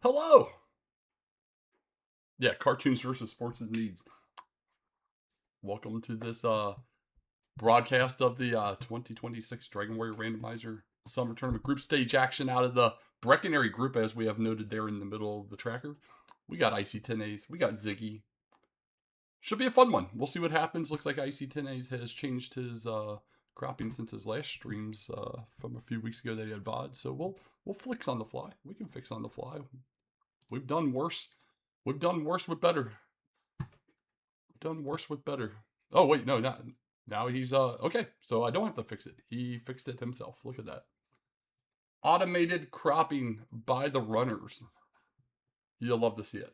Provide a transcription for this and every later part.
Hello! Yeah, cartoons versus sports and needs. Welcome to this broadcast of the 2026 Dragon Warrior Randomizer Summer Tournament group stage action out of the Breckenary group, as we have noted there in the middle of the tracker. We got ic10as, we got Ziggy. Should be a fun one. We'll see what happens. Looks like ic10as has changed his cropping since his last streams from a few weeks ago that he had VOD. So we'll fix on the fly. We can fix on the fly. We've done worse. We've done worse with better. We've done worse with better. Oh wait, no, not now. He's okay. So I don't have to fix it. He fixed it himself. Look at that. Automated cropping by the runners. You'll love to see it.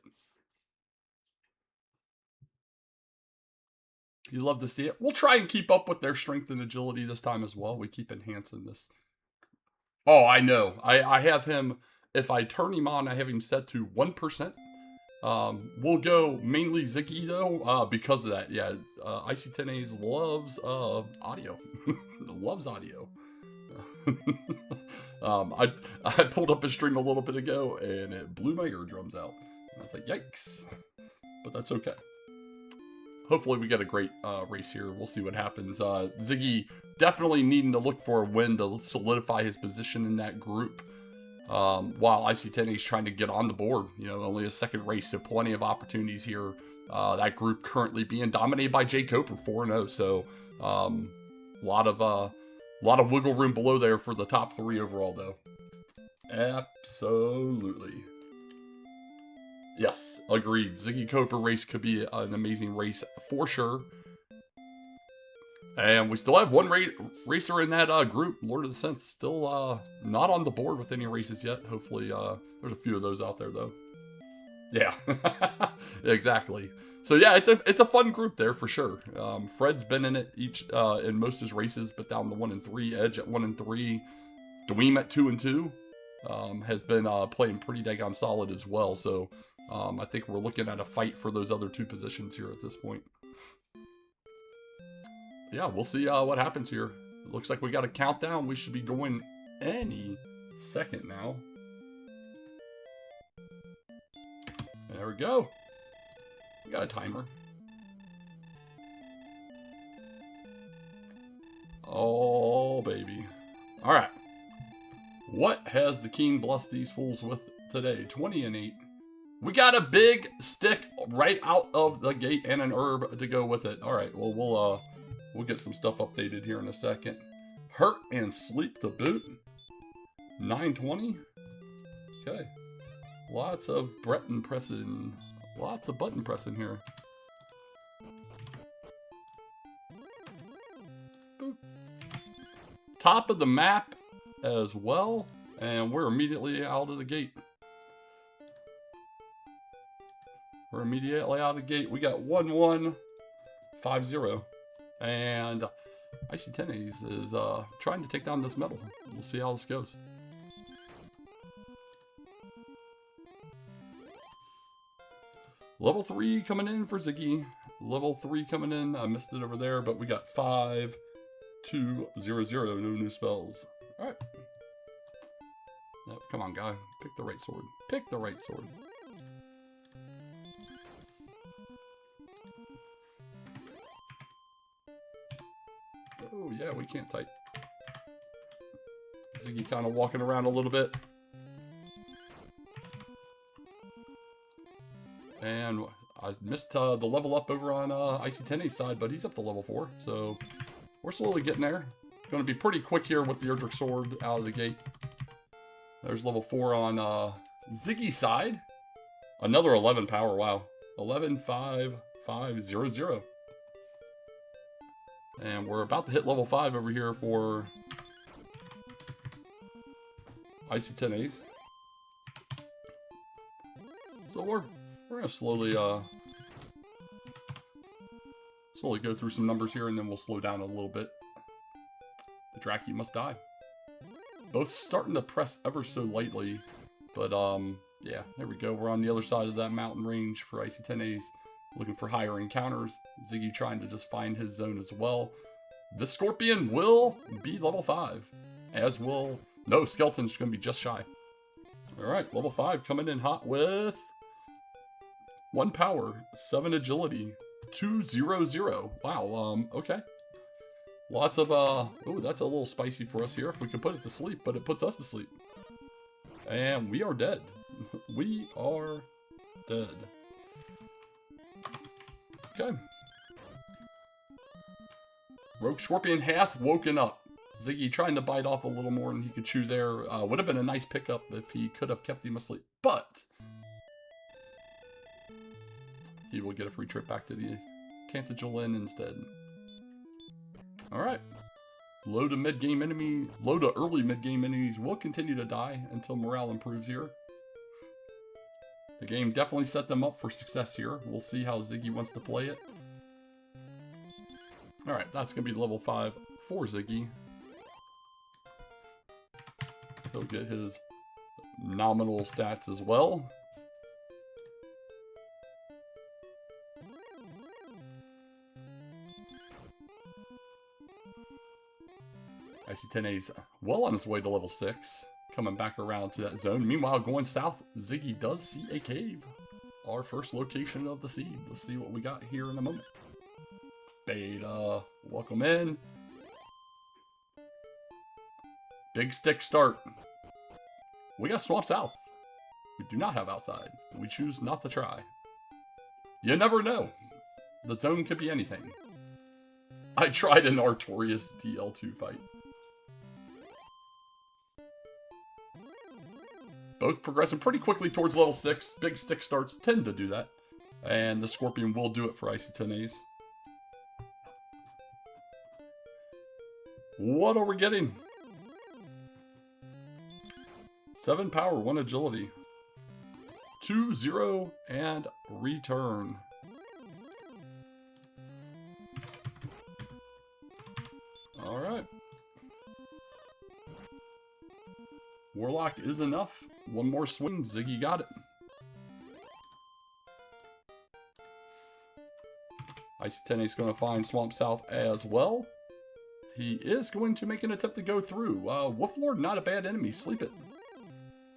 You love to see it. We'll try and keep up with their strength and agility this time as well. We keep enhancing this. Oh, I know. I have him. If I turn him on, I have him set to 1%. We'll go mainly Ziggy though, because of that. Yeah, ic10as loves audio. Loves audio. I pulled up his stream a little bit ago and it blew my eardrums out. I was like, yikes. But that's okay. Hopefully we get a great race here. We'll see what happens. Ziggy definitely needing to look for a win to solidify his position in that group. While ic10as trying to get on the board. You know, only a second race, so plenty of opportunities here. That group currently being dominated by J. Coper, 4-0. So a lot of wiggle room below there for the top 3 overall, though. Absolutely. Yes, agreed. Ziggy Coper race could be an amazing race for sure. And we still have one racer in that group, Lord of the Synth, still not on the board with any races yet. Hopefully, there's a few of those out there, though. Yeah, exactly. So yeah, it's a fun group there for sure. Fred's been in it in most of his races, but down to 1 and 3, Edge at 1 and 3, Dweem at 2 and 2, has been playing pretty daggone solid as well. So I think we're looking at a fight for those other 2 positions here at this point. Yeah, we'll see what happens here. It looks like we got a countdown. We should be going any second now. There we go. We got a timer. Oh, baby. All right. What has the king blessed these fools with today? 20 and 8. We got a big stick right out of the gate and an herb to go with it. All right, well, we'll get some stuff updated here in a second. Hurt and sleep to boot. 920. Okay. Lots of button pressing. Lots of button pressing here. Boop. Top of the map as well. And we're immediately out of the gate. We're immediately out of the gate. We got 1150. And ic10as is trying to take down this medal. We'll see how this goes. Level 3 coming in for Ziggy. Level 3 coming in. I missed it over there, but we got 5200. No new spells. Alright. Yep, come on, guy. Pick the right sword. Pick the right sword. Oh, yeah, we can't type. Ziggy kind of walking around a little bit. And I missed the level up over on ic10as side, but he's up to level 4. So we're slowly getting there. Going to be pretty quick here with the Erdrick sword out of the gate. There's level 4 on Ziggy's side. Another 11 power, wow. 115500. And we're about to hit level 5 over here for ic10as. So we're gonna slowly go through some numbers here, and then we'll slow down a little bit. The Draki must die. Both starting to press ever so lightly, but yeah, there we go. We're on the other side of that mountain range for ic10as. Looking for higher encounters. Ziggy trying to just find his zone as well. The Scorpion will be level 5. As will... No, Skeleton's going to be just shy. Alright, level 5 coming in hot with 1 power, 7 agility, 2-0-0. Wow, okay. Lots of, ooh, that's a little spicy for us here if we can put it to sleep, but it puts us to sleep. And we are dead. We are dead. Okay. Rogue Scorpion hath woken up. Ziggy trying to bite off a little more than he could chew there. Would have been a nice pickup if he could have kept him asleep. But he will get a free trip back to the Tantagel Inn instead. Alright. Low to early mid-game enemies will continue to die until morale improves here. The game definitely set them up for success here. We'll see how Ziggy wants to play it. Alright, that's going to be level 5 for Ziggy. He'll get his nominal stats as well. ic10as well on his way to level 6. Coming back around to that zone. Meanwhile, going south, Ziggy does see a cave. Our first location of the seed. Let's see what we got here in a moment. Beta, welcome in. Big stick start. We got Swamp South. We do not have outside. We choose not to try. You never know. The zone could be anything. I tried an Artorias DL2 fight. Both progressing pretty quickly towards level 6. Big stick starts tend to do that. And the Scorpion will do it for ic10as. What are we getting? 7 power, 1 agility. 2-0 and return. Alright. Warlock is enough. One more swing, Ziggy got it. ic10as is going to find Swamp South as well. He is going to make an attempt to go through. Wolflord, not a bad enemy. Sleep it.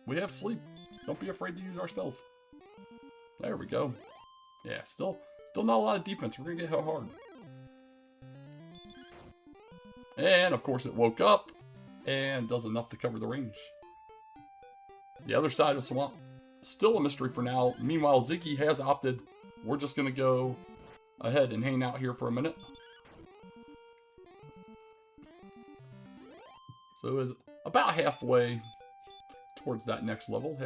We have sleep. Don't be afraid to use our spells. There we go. Yeah, still not a lot of defense. We're going to get hit hard. And, of course, it woke up and does enough to cover the range. The other side of Swamp, still a mystery for now. Meanwhile, Ziggy has opted. We're just going to go ahead and hang out here for a minute. So is about halfway towards that next level.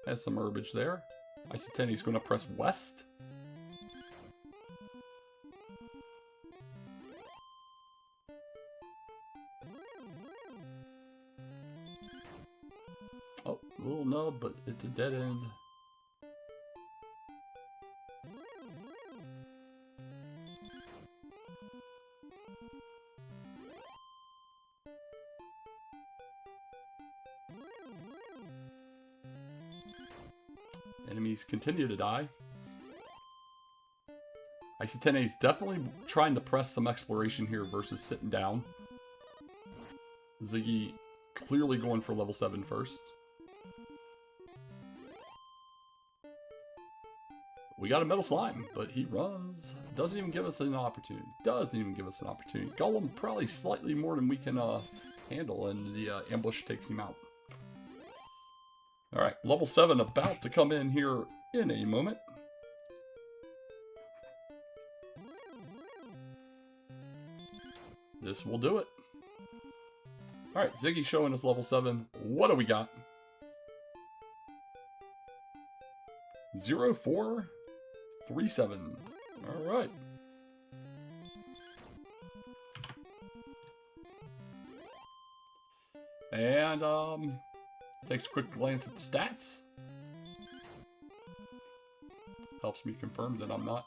Has some herbage there. ic10as is going to press west. Oh, a little nub, but it's a dead end. Enemies continue to die. ic10as definitely trying to press some exploration here versus sitting down. Ziggy clearly going for level 7 first. We got a metal slime, but he runs. Doesn't even give us an opportunity. Golem probably slightly more than we can handle, and the ambush takes him out. Alright, level 7 about to come in here in a moment. This will do it. Alright, Ziggy showing us level 7. What do we got? 0437. Alright. And, takes a quick glance at the stats. Helps me confirm that I'm not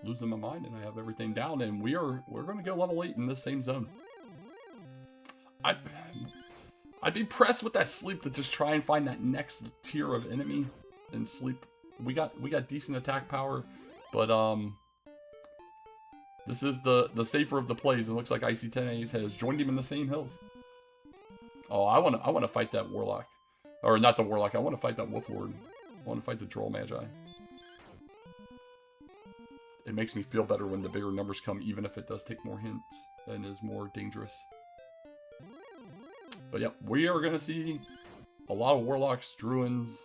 losing my mind and I have everything down. And we're going to go level 8 in this same zone. I'd be pressed with that sleep to just try and find that next tier of enemy and sleep. We got decent attack power, but this is the safer of the plays. It looks like ic10as has joined him in the same hills. Oh, I want to fight that Warlock. Or not the Warlock. I want to fight that Wolf Lord. I want to fight the Droll Magi. It makes me feel better when the bigger numbers come, even if it does take more hints and is more dangerous. But yep, we are going to see a lot of Warlocks, Druids,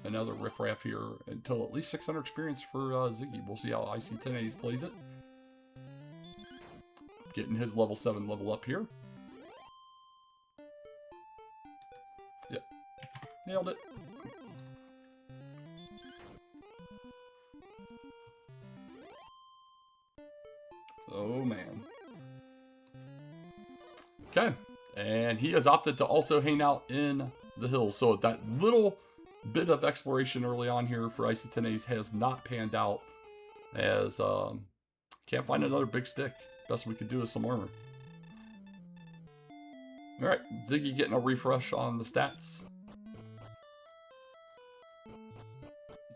and other riffraff here until at least 600 experience for Ziggy. We'll see how ic10as plays it. Getting his level 7 level up here. Yep. Nailed it. Oh, man. Okay. And he has opted to also hang out in the hills. So that little bit of exploration early on here for ic10as has not panned out, as can't find another big stick. Best we could do is some armor. Alright, Ziggy getting a refresh on the stats.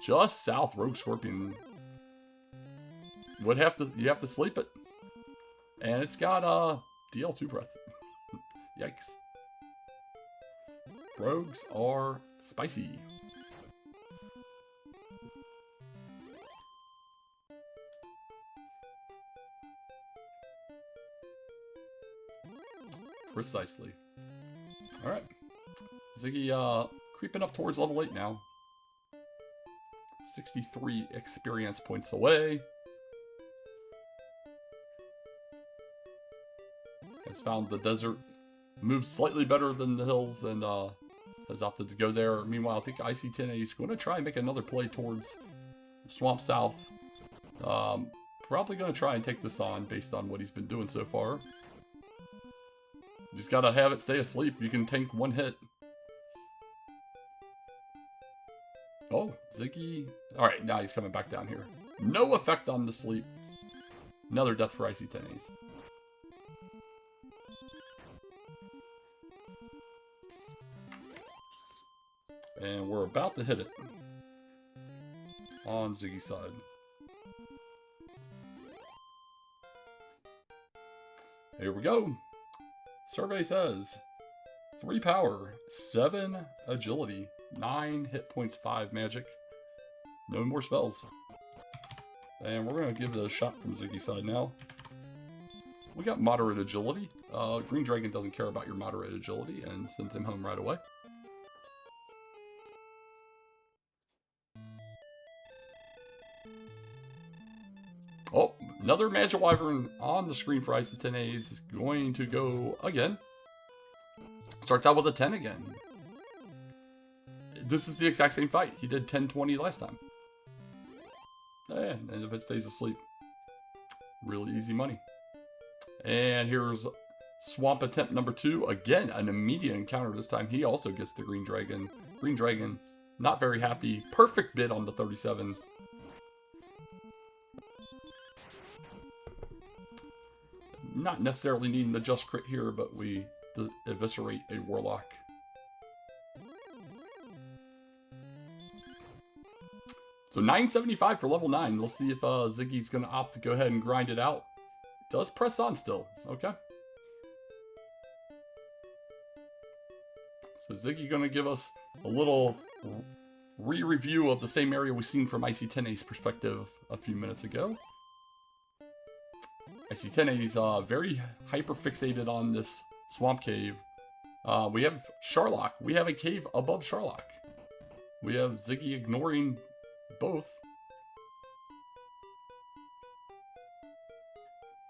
Just south Rogue Scorpion. You have to sleep it. And it's got DL2 breath. Yikes. Rogues are spicy. Precisely. Alright. Ziggy creeping up towards level 8 now. 63 experience points away. Has found the desert moves slightly better than the hills and has opted to go there. Meanwhile, I think ic10as is going to try and make another play towards Swamp South. Probably going to try and take this on based on what he's been doing so far. You just got to have it stay asleep. You can tank one hit. Oh, Ziggy. Alright, now he's coming back down here. No effect on the sleep. Another death for ic10as. And we're about to hit it on Ziggy's side. Here we go. Survey says 3 power, 7 agility, 9 hit points, 5 magic. No more spells. And we're going to give it a shot from Ziggy's side now. We got moderate agility. Green Dragon doesn't care about your moderate agility and sends him home right away. Oh, another Magic Wyvern on the screen for ic10as is going to go again. Starts out with a 10 again. This is the exact same fight. He did 10-20 last time. And if it stays asleep, really easy money. And here's Swamp Attempt number 2. Again, an immediate encounter this time. He also gets the Green Dragon. Green Dragon, not very happy. Perfect bid on the 37. Not necessarily needing the just crit here, but we eviscerate a Warlock. So 975 for level 9. Let's see if Ziggy's going to opt to go ahead and grind it out. Does press on still. Okay. So Ziggy going to give us a little re-review of the same area we've seen from ic10as perspective a few minutes ago. ic10as very hyper fixated on this swamp cave. We have Sharlock. We have a cave above Sharlock. We have Ziggy ignoring both.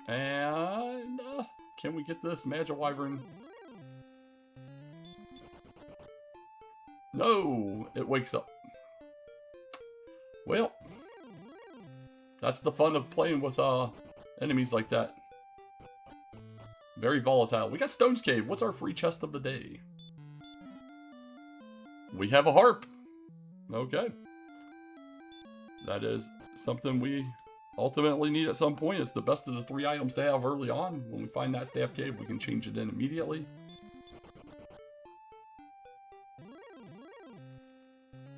And can we get this Magic Wyvern? No, it wakes up. Well, that's the fun of playing with enemies like that. Very volatile. We got Stone's Cave. What's our free chest of the day? We have a harp. Okay. That is something we ultimately need at some point. It's the best of the 3 items to have early on. When we find that staff cave, we can change it in immediately.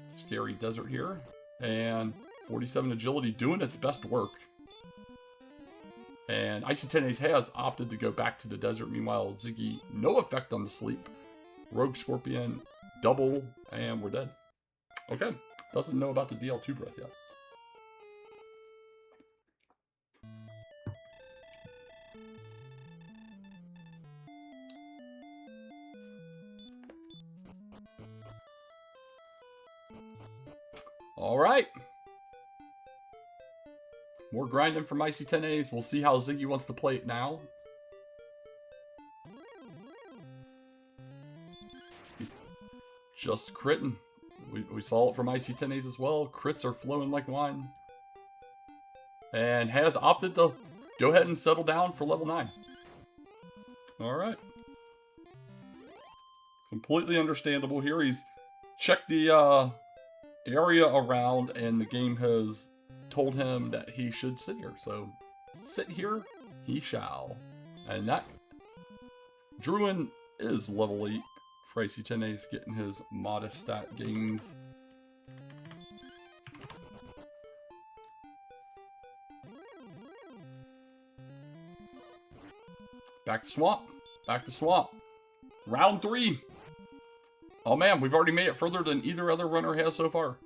Scary desert here. And 47 agility doing its best work. And ic10as has opted to go back to the desert. Meanwhile, Ziggy, no effect on the sleep. Rogue Scorpion, double, and we're dead. Okay, doesn't know about the DL2 breath yet. All right. More grinding from ic10as. We'll see how Ziggy wants to play it now. He's just critting. We saw it from ic10as as well. Crits are flowing like wine. And has opted to go ahead and settle down for level 9. Alright. Completely understandable here. He's checked the area around and the game has told him that he should sit here. So, sit here he shall. And that Druin is level 8 for ic10as, getting his modest stat gains. Back to swamp. Back to swamp. Round 3. Oh man, we've already made it further than either other runner has so far.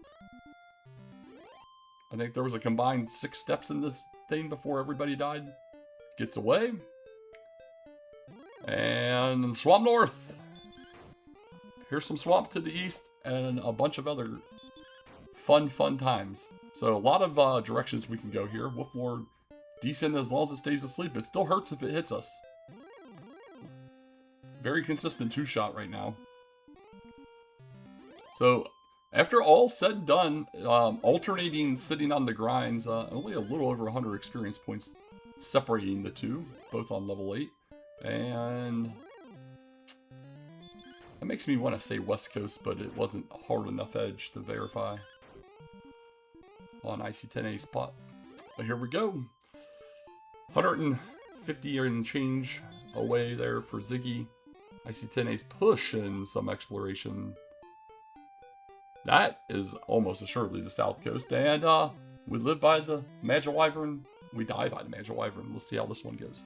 I think there was a combined 6 steps in this thing before everybody died. Gets away. And Swamp North. Here's some swamp to the east and a bunch of other fun times. So a lot of directions we can go here. Wolf Lord, decent as long as it stays asleep. It still hurts if it hits us. Very consistent 2-shot right now. So after all said and done, alternating sitting on the grinds, only a little over 100 experience points separating the two, both on level 8. And that makes me want to say West Coast, but it wasn't a hard enough edge to verify on ic10as spot. But here we go. 150 and change away there for Ziggy. ic10as push and some exploration. That is almost assuredly the South Coast. And we live by the Magic Wyvern. We die by the Magic Wyvern. Let's see how this one goes.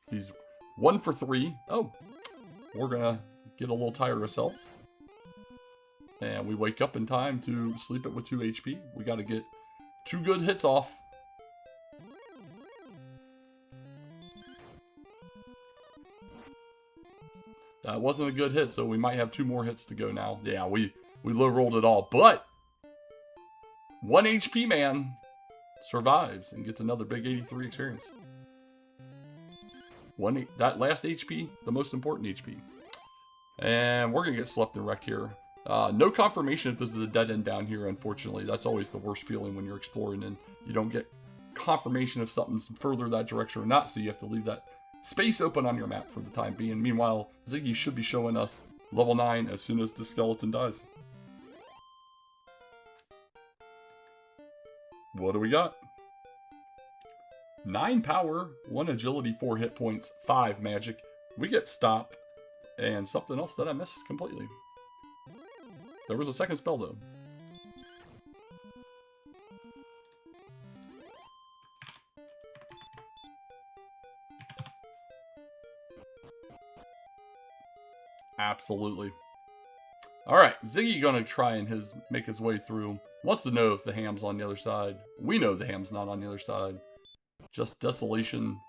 He's 1 for 3. Oh, we're going to get a little tired ourselves. And we wake up in time to sleep it with 2 HP. We got to get 2 good hits off. That wasn't a good hit, so we might have 2 more hits to go now. Yeah, we low rolled it all, but 1 HP man survives and gets another big 83 experience. That last HP, the most important HP. And we're going to get slept and wrecked here. No confirmation if this is a dead end down here, unfortunately. That's always the worst feeling when you're exploring and you don't get confirmation if something's further that direction or not, so you have to leave that space open on your map for the time being. Meanwhile, Ziggy should be showing us level 9 as soon as the skeleton dies. What do we got? 9 power, 1 agility, 4 hit points, 5 magic. We get stop, and something else that I missed completely. There was a second spell though. Absolutely. Alright, Ziggy gonna try and make his way through. Wants to know if the ham's on the other side. We know the ham's not on the other side. Just desolation.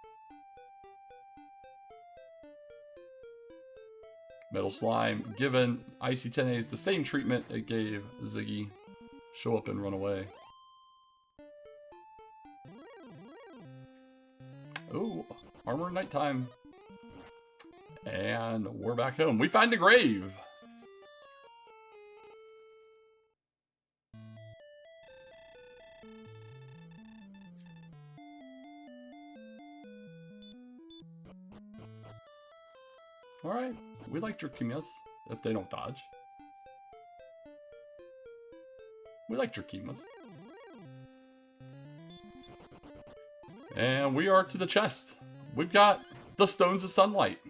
Metal Slime, given ic10as the same treatment it gave Ziggy. Show up and run away. Oh, armor nighttime. And we're back home. We find the grave. Alright, we like Jerkimas if they don't dodge. We like Jerkimas. And we are to the chest. We've got the Stones of Sunlight.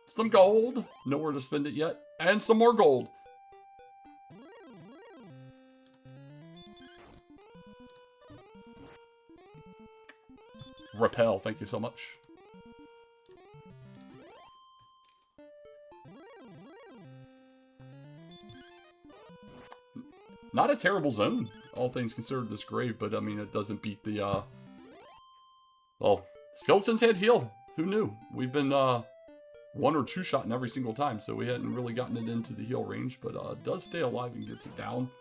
Some gold, nowhere to spend it yet, and some more gold. Repel, thank you so much. not a terrible zone, all things considered, this grave, but I mean, it doesn't beat the, well, skeletons had heal. Who knew? We've been, 1 or 2 shotting every single time, so we hadn't really gotten it into the heal range, but, does stay alive and gets it down.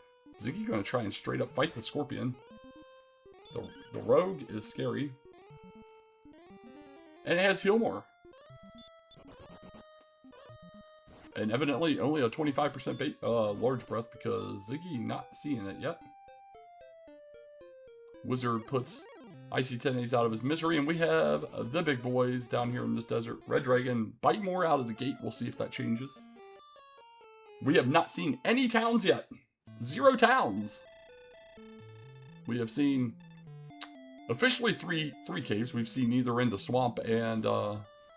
Ziggy gonna try and straight up fight the scorpion. The rogue is scary. And it has heal more. And evidently only a 25% large breath because Ziggy not seeing it yet. Wizard puts ic10as out of his misery, and we have the big boys down here in this desert. Red Dragon, bite more out of the gate. We'll see if that changes. We have not seen any towns yet. 0 towns. We have seen officially three caves. We've seen either in the swamp and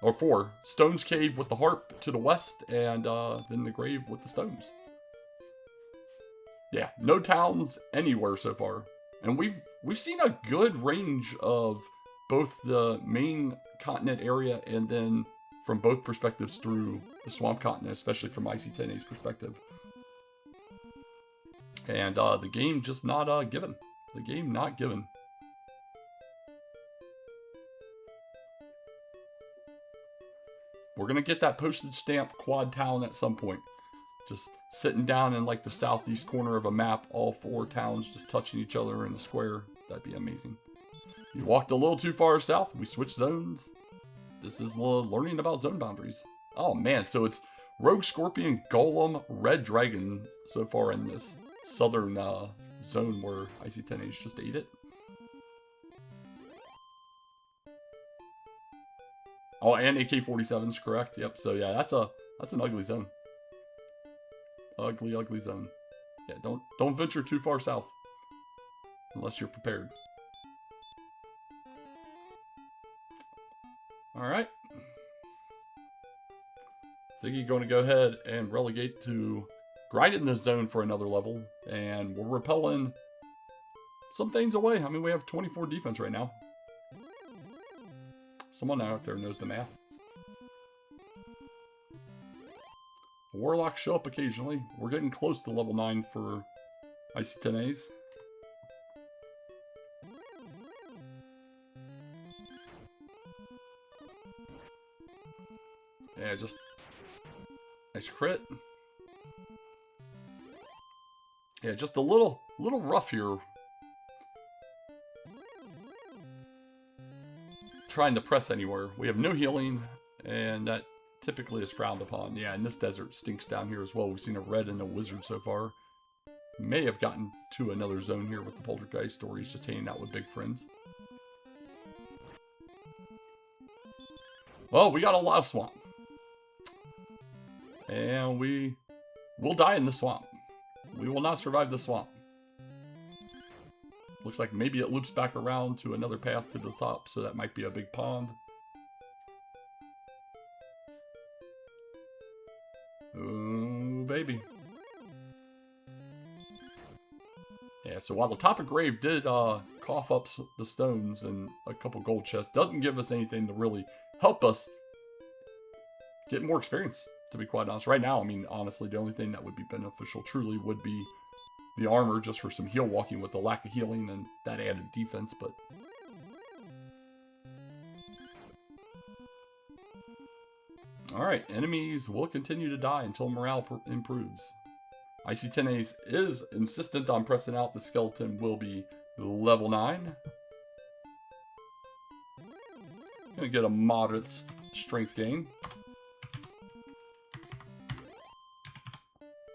or 4. Stones Cave with the harp to the west, and then the grave with the stones. Yeah, no towns anywhere so far. And we've seen a good range of both the main continent area and then from both perspectives through the swamp continent, especially from ic10as perspective. And the game just not given. The game not given. We're going to get that postage stamp quad town at some point. Just sitting down in like the southeast corner of a map, all 4 towns just touching each other in a square. That'd be amazing. You walked a little too far south. We switched zones. This is learning about zone boundaries. Oh man, so it's Rogue Scorpion, Golem, Red Dragon so far in this southern zone where ic10as just ate it. Oh, and AK-47's correct. Yep. So yeah, that's an ugly zone. Ugly, ugly zone. Yeah, don't venture too far south unless you're prepared. All right. Ziggy going to go ahead and relegate to grinding this zone for another level, and we're repelling some things away. I mean, we have 24 defense right now. Someone out there knows the math. Warlocks show up occasionally. We're getting close to level 9 for ic10as. Yeah, just nice crit. Yeah, just a little rough here. Trying to press anywhere. We have no healing, and that typically is frowned upon. Yeah, and this desert stinks down here as well. We've seen a red and a wizard so far. May have gotten to another zone here with the poltergeist, or he's just hanging out with big friends. Well, we got a lot of swamp. And we will die in the swamp. We will not survive the swamp. Looks like maybe it loops back around to another path to the top, so that might be a big pond. Oh, baby. Yeah, so while the top of grave did cough up the stones and a couple gold chests, doesn't give us anything to really help us get more experience, to be quite honest. Right now, I mean, honestly, the only thing that would be beneficial truly would be the armor, just for some heal walking with the lack of healing and that added defense, but alright, enemies will continue to die until morale improves. ic10as is insistent on pressing out. The skeleton will be level 9. Gonna get a moderate strength gain.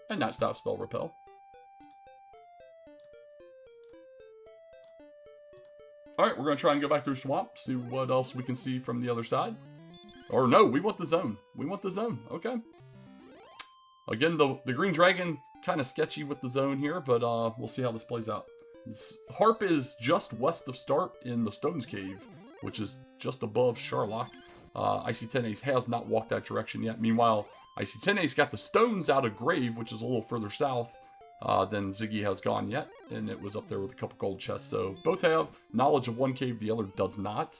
And not stop spell repel. Alright, we're going to try and go back through swamp, see what else we can see from the other side. Or no, we want the zone. We want the zone. Okay. Again, the green dragon, kind of sketchy with the zone here, but we'll see how this plays out. This harp is just west of start in the Stones Cave, which is just above Sharlock. ic10as has not walked that direction yet. Meanwhile, ic10as got the stones out of grave, which is a little further south than Ziggy has gone yet, and it was up there with a couple gold chests. So both have knowledge of one cave, the other does not.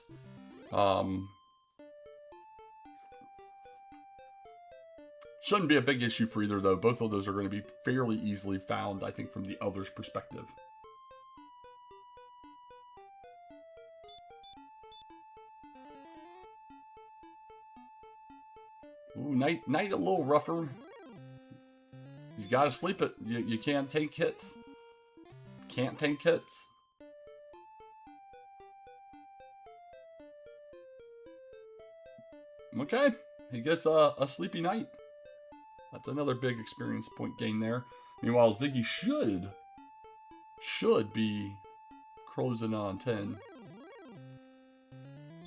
Shouldn't be a big issue for either, though. Both of those are going to be fairly easily found, I think, from the other's perspective. Ooh, night a little rougher. You gotta sleep it. You can't take hits. Can't take hits. Okay, he gets a sleepy night. That's another big experience point gain there. Meanwhile, Ziggy should be closing on 10.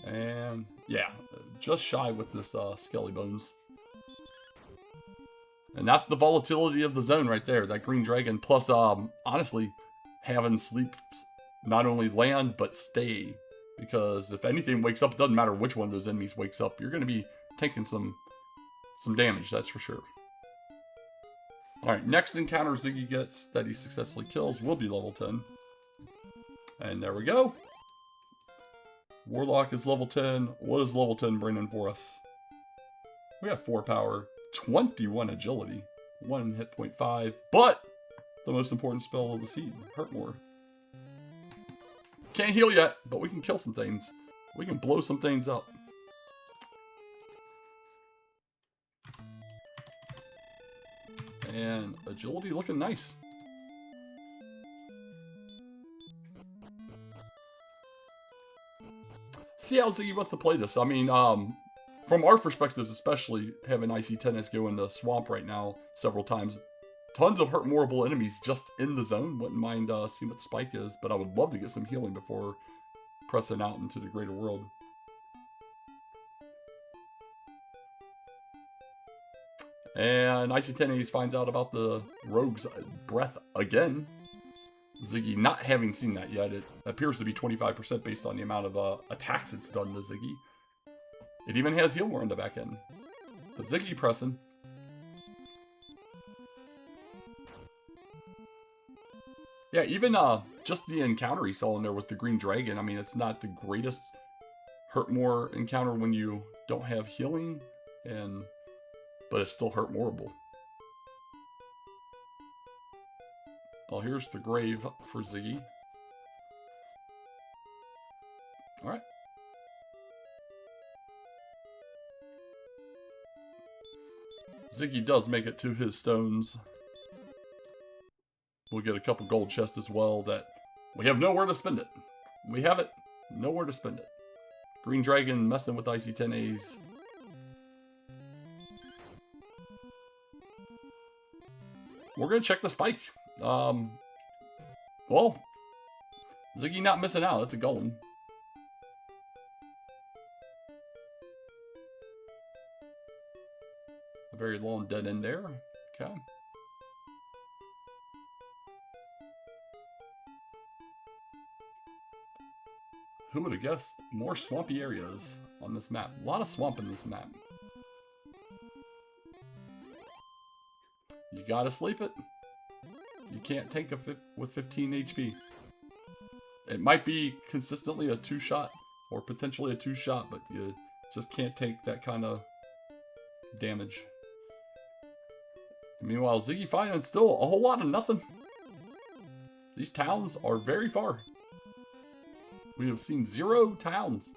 And yeah, just shy with this Skelly Bones. And that's the volatility of the zone right there. That green dragon plus, honestly, having sleep not only land but stay. Because if anything wakes up, it doesn't matter which one of those enemies wakes up. You're going to be taking some damage, that's for sure. Alright, next encounter Ziggy gets that he successfully kills will be level 10. And there we go. Warlock is level 10. What does level 10 bring in for us? We have 4 power, 21 agility, 1 hit point 5, but the most important spell of the seed, Hurt More. Can't heal yet, but we can kill some things. We can blow some things up. And agility looking nice. See how Ziggy wants to play this. I mean, from our perspectives, especially having ic10as go in the swamp right now several times, tons of hurt moreable enemies just in the zone. Wouldn't mind seeing what the spike is, but I would love to get some healing before pressing out into the greater world. And ic10as finds out about the rogue's breath again. Ziggy not having seen that yet. It appears to be 25% based on the amount of attacks it's done to Ziggy. It even has heal more on the back end. But Ziggy pressing. Yeah, even just the encounter he saw in there with the green dragon. I mean, it's not the greatest hurt more encounter when you don't have healing, but it's still hurt moreable. Well, here's the grave for Ziggy. Alright. Ziggy does make it to his stones. We'll get a couple gold chests as well that we have nowhere to spend it. We have it, nowhere to spend it. Green Dragon messing with ic10as. We're going to check the spike. Well, Ziggy not missing out. That's a golem. A very long dead end there. Okay. Who would have guessed? More swampy areas on this map. A lot of swamp in this map. You gotta sleep it. You can't tank with 15 HP. It might be consistently a 2-shot, or potentially a 2-shot, but you just can't take that kind of damage. Meanwhile, Ziggy finding still a whole lot of nothing. These towns are very far. We have seen 0 towns.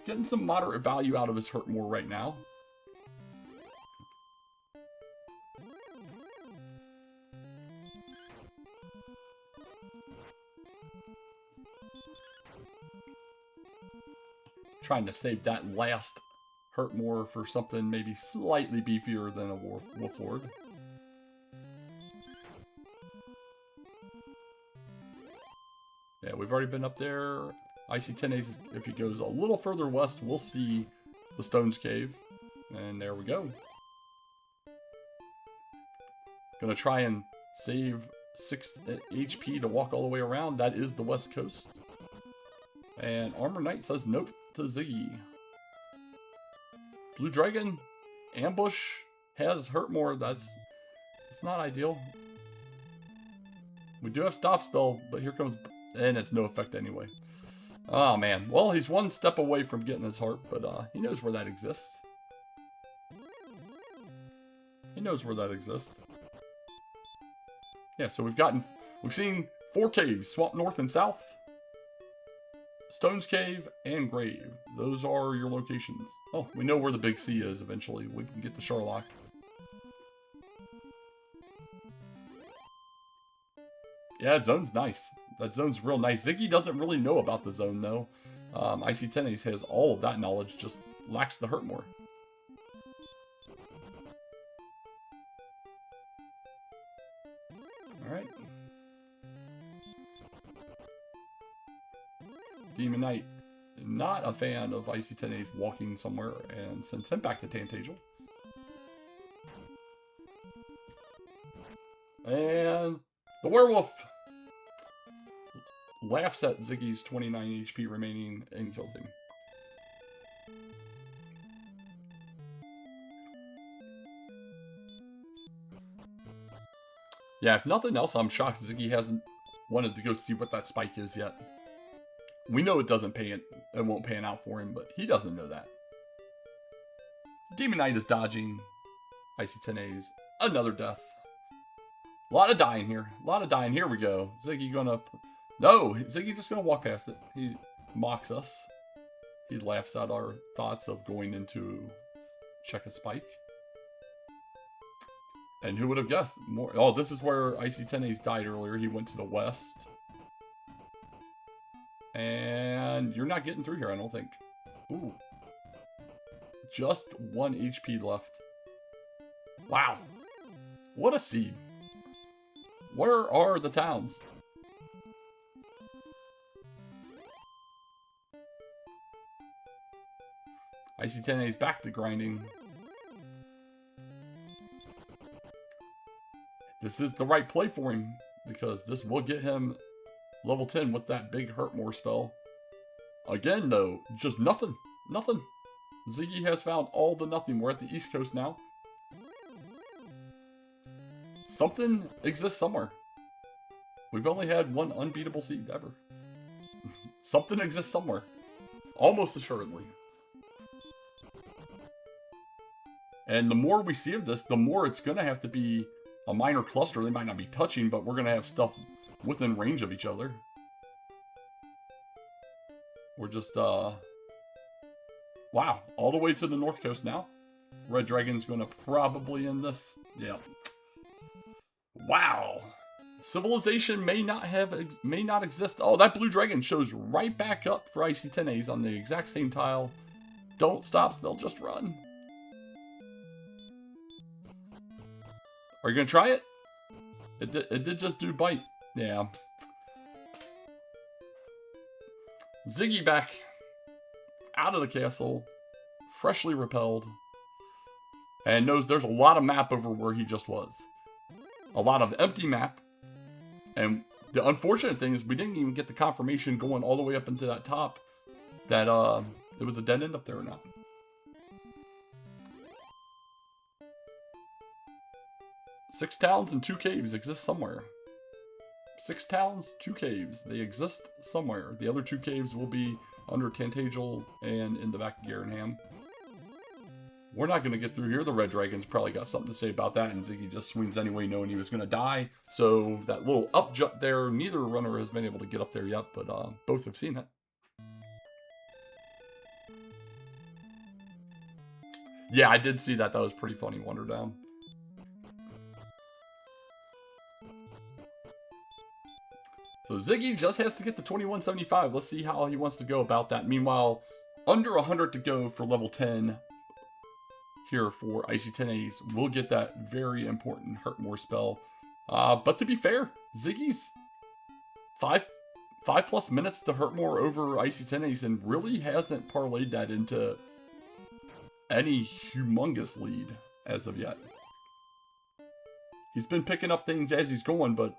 Getting some moderate value out of his hurt more right now. Trying to save that last hurt more for something maybe slightly beefier than a Wolf Lord. Yeah, we've already been up there. ic10as, if he goes a little further west, we'll see the Stones Cave. And there we go. Gonna try and save 6 HP to walk all the way around. That is the west coast. And Armor Knight says nope to Ziggy. Blue Dragon ambush has hurt more. It's not ideal. We do have stop spell, but here comes And it's no effect anyway. Oh, man. Well, he's one step away from getting his heart, but he knows where that exists. He knows where that exists. Yeah, so we've seen 4 caves, Swamp North and South, Stones Cave, and Grave. Those are your locations. Oh, we know where the Big C is eventually. We can get the Sherlock. Yeah, that zone's nice. That zone's real nice. Ziggy doesn't really know about the zone, though. ic10as has all of that knowledge, just lacks the hurt more. Alright. Demon Knight, not a fan of ic10as walking somewhere, and sends him back to Tantagel. And the werewolf laughs at Ziggy's 29 HP remaining and kills him. Yeah, if nothing else, I'm shocked Ziggy hasn't wanted to go see what that spike is yet. We know it won't pan out for him, but he doesn't know that. Demon Knight is dodging ic10as. Another death. A lot of dying here. A lot of dying. Here we go. Ziggy gonna... No! Ziggy just gonna walk past it. He mocks us. He laughs at our thoughts of going into check a spike. And who would have guessed? More. Oh, this is where ic10as died earlier. He went to the west. And you're not getting through here, I don't think. Ooh. Just 1 HP left. Wow. What a seed. Where are the towns? ic10as back to grinding. This is the right play for him, because this will get him level 10 with that big hurt more spell. Again, though, just nothing. Nothing. Ziggy has found all the nothing. We're at the East Coast now. Something exists somewhere. We've only had 1 unbeatable seed ever. Something exists somewhere. Almost assuredly. And the more we see of this, the more it's going to have to be a minor cluster. They might not be touching, but we're going to have stuff within range of each other. We're just, wow, all the way to the North Coast now. Red Dragon's going to probably end this. Yeah. Wow. Civilization may not exist. Oh, that blue dragon shows right back up for ic10as on the exact same tile. Don't stop, spell, just run. Are you going to try it? It did just do bite. Yeah. Ziggy back out of the castle, freshly repelled, and knows there's a lot of map over where he just was. A lot of empty map. And the unfortunate thing is we didn't even get the confirmation going all the way up into that top that there was a dead end up there or not. Six towns and 2 caves exist somewhere. 6 towns, 2 caves. They exist somewhere. The other 2 caves will be under Tantagel and in the back of Garenham. We're not going to get through here. The Red Dragon's probably got something to say about that, and Ziggy just swings anyway, knowing he was going to die. So that little up jump there, neither runner has been able to get up there yet, but both have seen it. Yeah, I did see that. That was pretty funny. Wander down. So Ziggy just has to get to 2175. Let's see how he wants to go about that. Meanwhile, under 100 to go for level 10 here for ic10as. We'll get that very important Hurt More spell. But to be fair, Ziggy's 5+ minutes to Hurt More over ic10as and really hasn't parlayed that into any humongous lead as of yet. He's been picking up things as he's going, but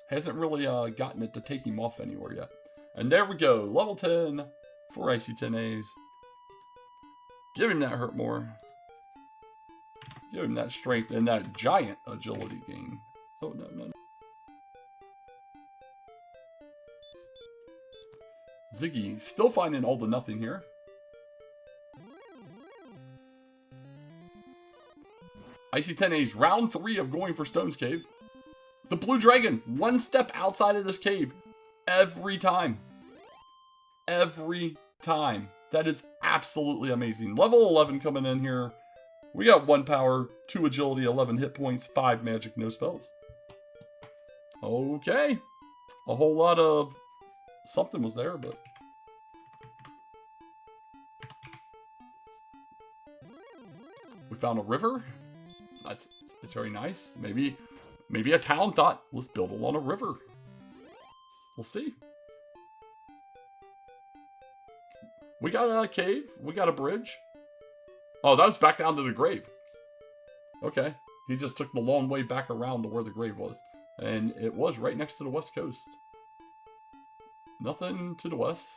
hasn't really gotten it to take him off anywhere yet. And there we go, level 10 for ic10as. Give him that Hurt More. Give him that strength and that giant agility gain. Oh, no. Ziggy still finding all the nothing here. ic10as, round 3 of going for Stone's Cave. The Blue Dragon, 1 step outside of this cave. Every time. Every time. That is absolutely amazing. Level 11 coming in here. We got 1 power, 2 agility, 11 hit points, 5 magic, no spells. Okay. A whole lot of something was there, but... we found a river. It's very nice. Maybe a town thought, let's build along a river. We'll see. We got a cave. We got a bridge. Oh, that was back down to the grave. Okay. He just took the long way back around to where the grave was. And it was right next to the west coast. Nothing to the west.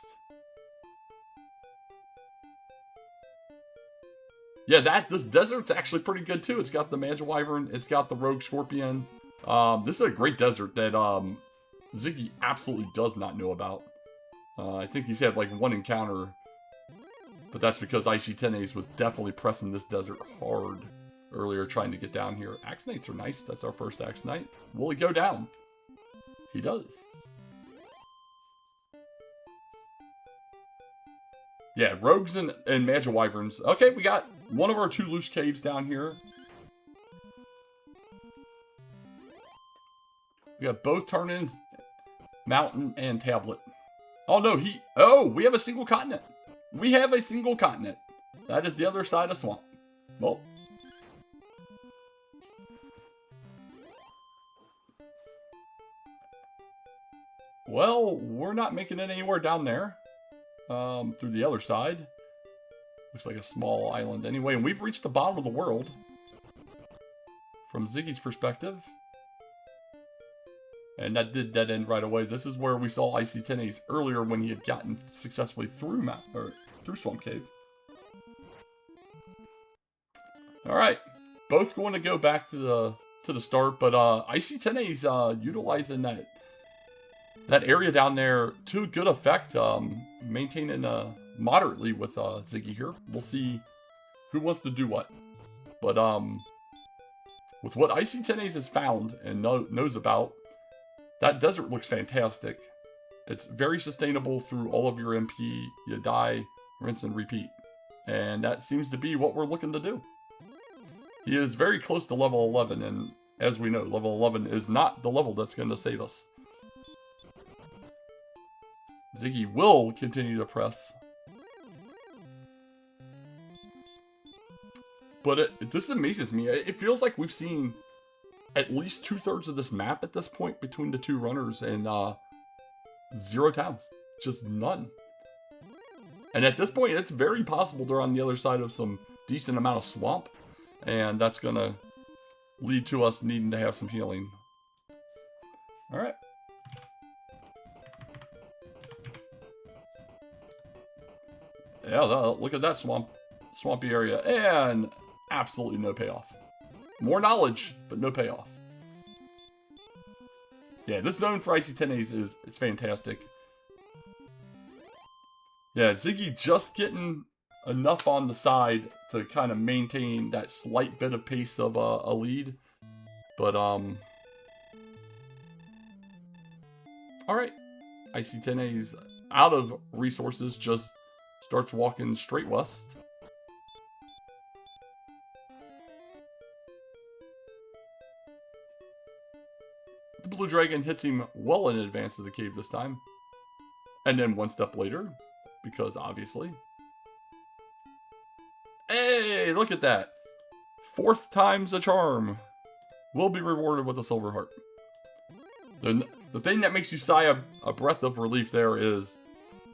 Yeah, this desert's actually pretty good too. It's got the Magic Wyvern. It's got the Rogue Scorpion. This is a great desert that Ziggy absolutely does not know about. I think he's had like 1 encounter. But that's because ic10as was definitely pressing this desert hard earlier, trying to get down here. Axe Knights are nice. That's our first Axe Knight. Will he go down? He does. Yeah, Rogues and Magic Wyverns. Okay, we got one of our 2 loose caves down here. We got both turn-ins, Mountain and Tablet. Oh no, we have a single continent. We have a single continent. That is the other side of Swamp. Well, we're not making it anywhere down there. Through the other side. Looks like a small island anyway. And we've reached the bottom of the world. From Ziggy's perspective. And that did dead end right away. This is where we saw ic10as earlier when he had gotten successfully through Swamp Cave. Alright. Both going to go back to the start, but ic10as utilizing that area down there to good effect, maintaining moderately with Ziggy here. We'll see who wants to do what. But with what ic10as has found and knows about, that desert looks fantastic. It's very sustainable through all of your MP. You die, rinse and repeat. And that seems to be what we're looking to do. He is very close to level 11, and as we know, level 11 is not the level that's going to save us. Ziggy will continue to press. But this amazes me. It feels like we've seen at least 2/3 of this map at this point between the 2 runners, and 0 towns. Just none. And at this point, it's very possible they're on the other side of some decent amount of swamp, and that's going to lead to us needing to have some healing. Alright. Yeah, look at that swampy area, and absolutely no payoff. More knowledge, but no payoff. Yeah, this zone for ic10as is fantastic. Yeah, Ziggy just getting enough on the side to kind of maintain that slight bit of pace of a lead. But, alright. ic10as out of resources, just starts walking straight west. The Blue Dragon hits him well in advance of the cave this time. And then 1 step later, because obviously. Hey, look at that. 4th time's a charm. Will be rewarded with a silver heart. The thing that makes you sigh a breath of relief there is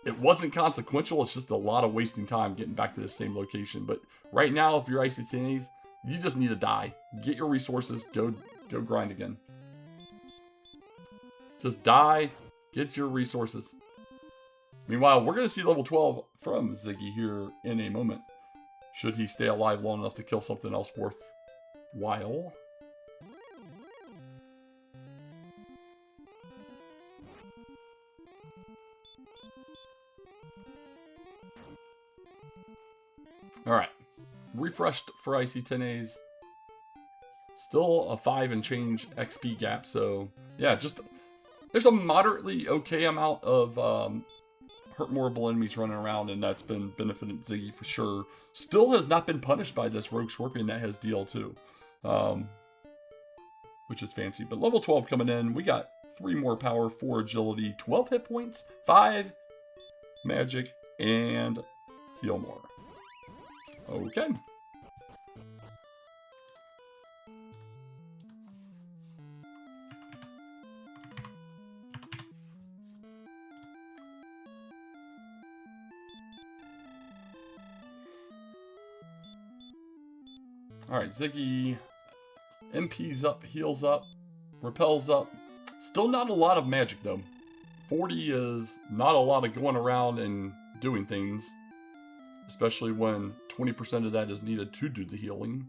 it wasn't consequential. It's just a lot of wasting time getting back to the same location. But right now, if you're ic10as, you just need to die. Get your resources. Go grind again. Just die. Get your resources. Meanwhile, we're going to see level 12 from Ziggy here in a moment. Should he stay alive long enough to kill something else worthwhile. Alright. Refreshed for ic10as. Still a 5 and change XP gap, so yeah, just there's a moderately okay amount of hurt moreable enemies running around, and that's been benefiting Ziggy for sure. Still has not been punished by this Rogue Scorpion that has DL2, which is fancy. But level 12 coming in, we got 3 more power, 4 agility, 12 hit points, 5 magic, and heal more. Okay. Alright, Ziggy. MP's up, heals up, repels up. Still not a lot of magic though. 40 is not a lot of going around and doing things. Especially when 20% of that is needed to do the healing.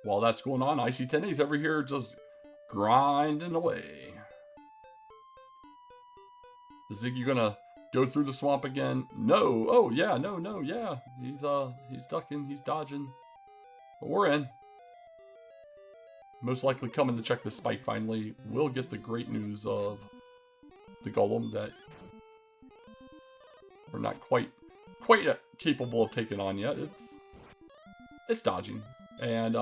While that's going on, ic10as over here just grinding away. Is Ziggy gonna go through the swamp again? No. Oh yeah, no, yeah. He's ducking, he's dodging. But we're in. Most likely coming to check the spike finally. We'll get the great news of the golem that we're not quite capable of taking on yet. It's dodging. And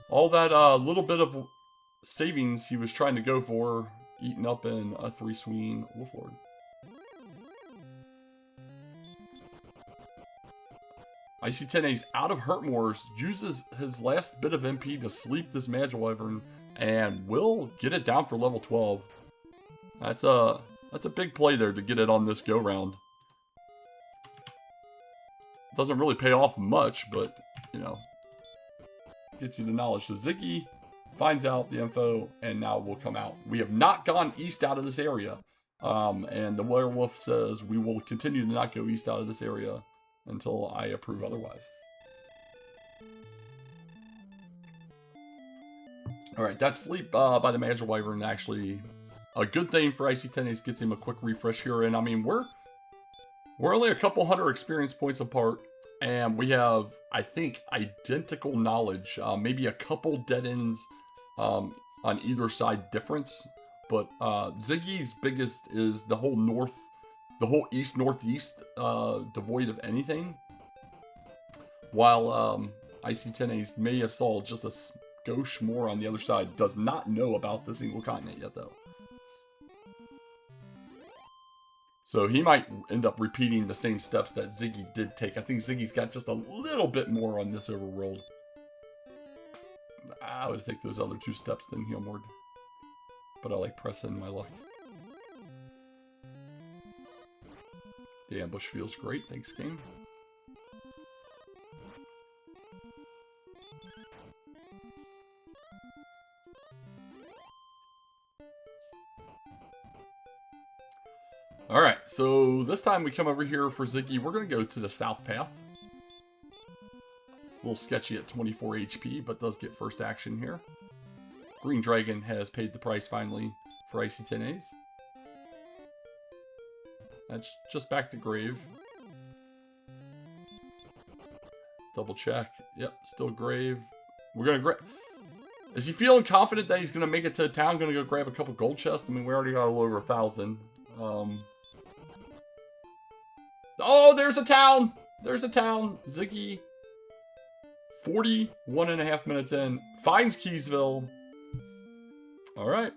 all that little bit of savings he was trying to go for, eaten up in a 3-swing Wolflord. ic10as out of Hurtmoors uses his last bit of MP to sleep this Magic Wyvern and will get it down for level 12. That's a big play there to get it on this go round. Doesn't really pay off much, but you know, gets you the knowledge. So Ziggy finds out the info and now will come out. We have not gone east out of this area. And the werewolf says we will continue to not go east out of this area until I approve otherwise. Alright, that sleep by the Magic Wyvern actually a good thing for ic10as. Gets him a quick refresh here, and I mean we're only a couple hundred experience points apart, and we have, I think, identical knowledge. Maybe a couple dead ends on either side difference, but Ziggy's biggest is the whole east-northeast, devoid of anything. While ic10as may have saw just a skosh more on the other side. Does not know about the single continent yet, though. So he might end up repeating the same steps that Ziggy did take. I think Ziggy's got just a little bit more on this overworld. I would take those other 2 steps than Healmord. But I like pressing my luck. The ambush feels great. Thanks, game. Alright, so this time we come over here for Ziggy. We're going to go to the south path. A little sketchy at 24 HP, but does get first action here. Green Dragon has paid the price finally for ic10as. That's just back to grave. Double check. Yep, still grave. We're going to grab... Is he feeling confident that he's going to make it to town? Going to go grab a couple gold chests? I mean, we already got a little over 1,000. Oh, there's a town! There's a town. Ziggy, 41.5 minutes in, finds Keysville. Alright.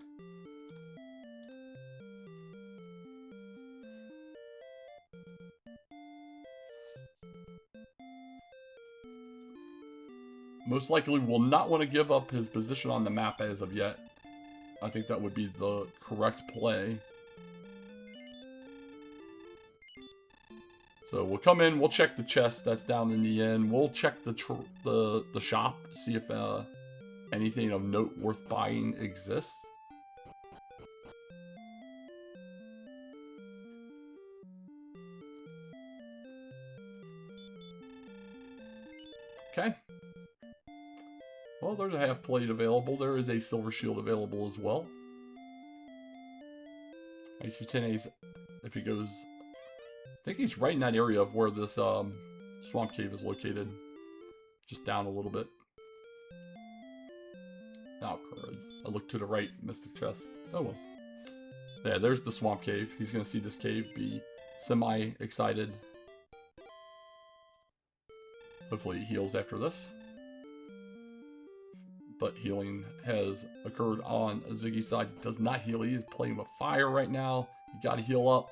Most likely will not want to give up his position on the map as of yet. I think that would be the correct play. So we'll come in, we'll check the chest that's down in the inn. We'll check the shop, see if anything of note worth buying exists. Okay. Well, there's a half plate available. There is a silver shield available as well. ic10as, if he goes... I think he's right in that area of where this swamp cave is located. Just down a little bit. Oh, crud. I looked to the right, Mystic Chest. Oh well. Yeah, there's the swamp cave. He's going to see this cave, be semi-excited. Hopefully he heals after this. But healing has occurred on Ziggy's side. He does not heal. He is playing with fire right now. You got to heal up.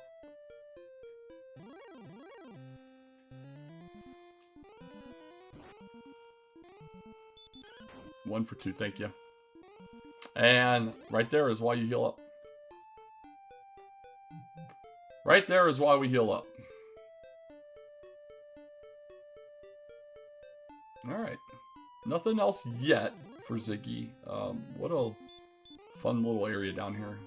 One for two, thank you. And right there is why you heal up. Right there is why we heal up. Alright. Nothing else yet for Ziggy. What a fun little area down here.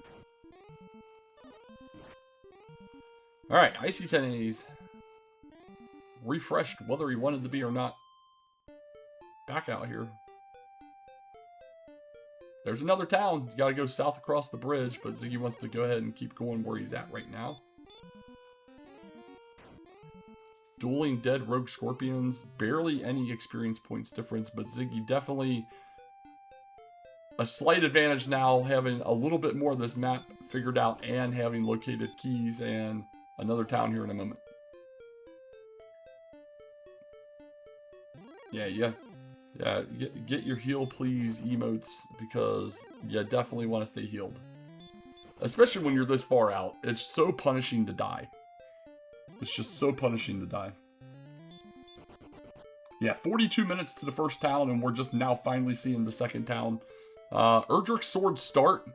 Alright, ic10as. Refreshed whether he wanted to be or not. Back out here. There's another town. You gotta go south across the bridge, but Ziggy wants to go ahead and keep going where he's at right now. Dueling dead rogue scorpions. Barely any experience points difference, but Ziggy definitely a slight advantage now, having a little bit more of this map figured out and having located keys and another town here in a moment. Yeah, get your heal please emotes, because you definitely want to stay healed. Especially when you're this far out. It's so punishing to die. It's just so punishing to die. Yeah, 42 minutes to the first town, and we're just now finally seeing the second town. Erdrick's swords start,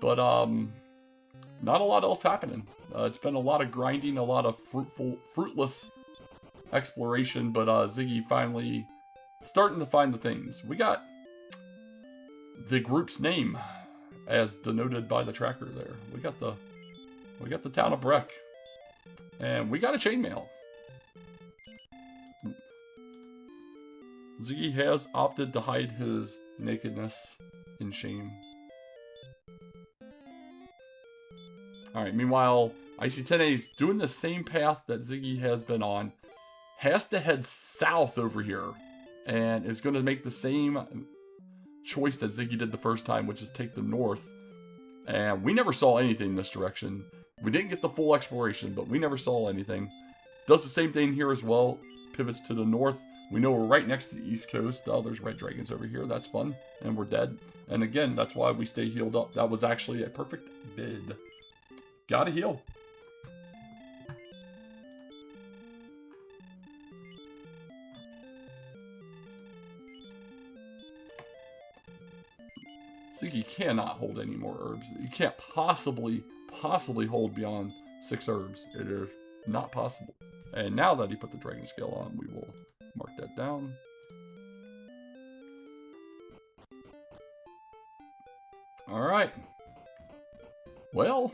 but not a lot else happening. It's been a lot of grinding, a lot of fruitless exploration, but Ziggy finally starting to find the things. We got the group's name as denoted by the tracker there. We got the town of Breck. And we got a chainmail. Ziggy has opted to hide his nakedness in shame. Alright, meanwhile, ic10as doing the same path that Ziggy has been on. Has to head south over here. And is going to make the same choice that Ziggy did the first time, which is take the north. And we never saw anything in this direction. We didn't get the full exploration, but we never saw anything. Does the same thing here as well. Pivots to the north. We know we're right next to the east coast. Oh, there's red dragons over here. That's fun. And we're dead. And again, that's why we stay healed up. That was actually a perfect bid. Gotta heal. Ziggy cannot hold any more herbs. You can't possibly hold beyond 6 herbs. It is not possible. And now that he put the dragon scale on, we will mark that down. Alright. Well,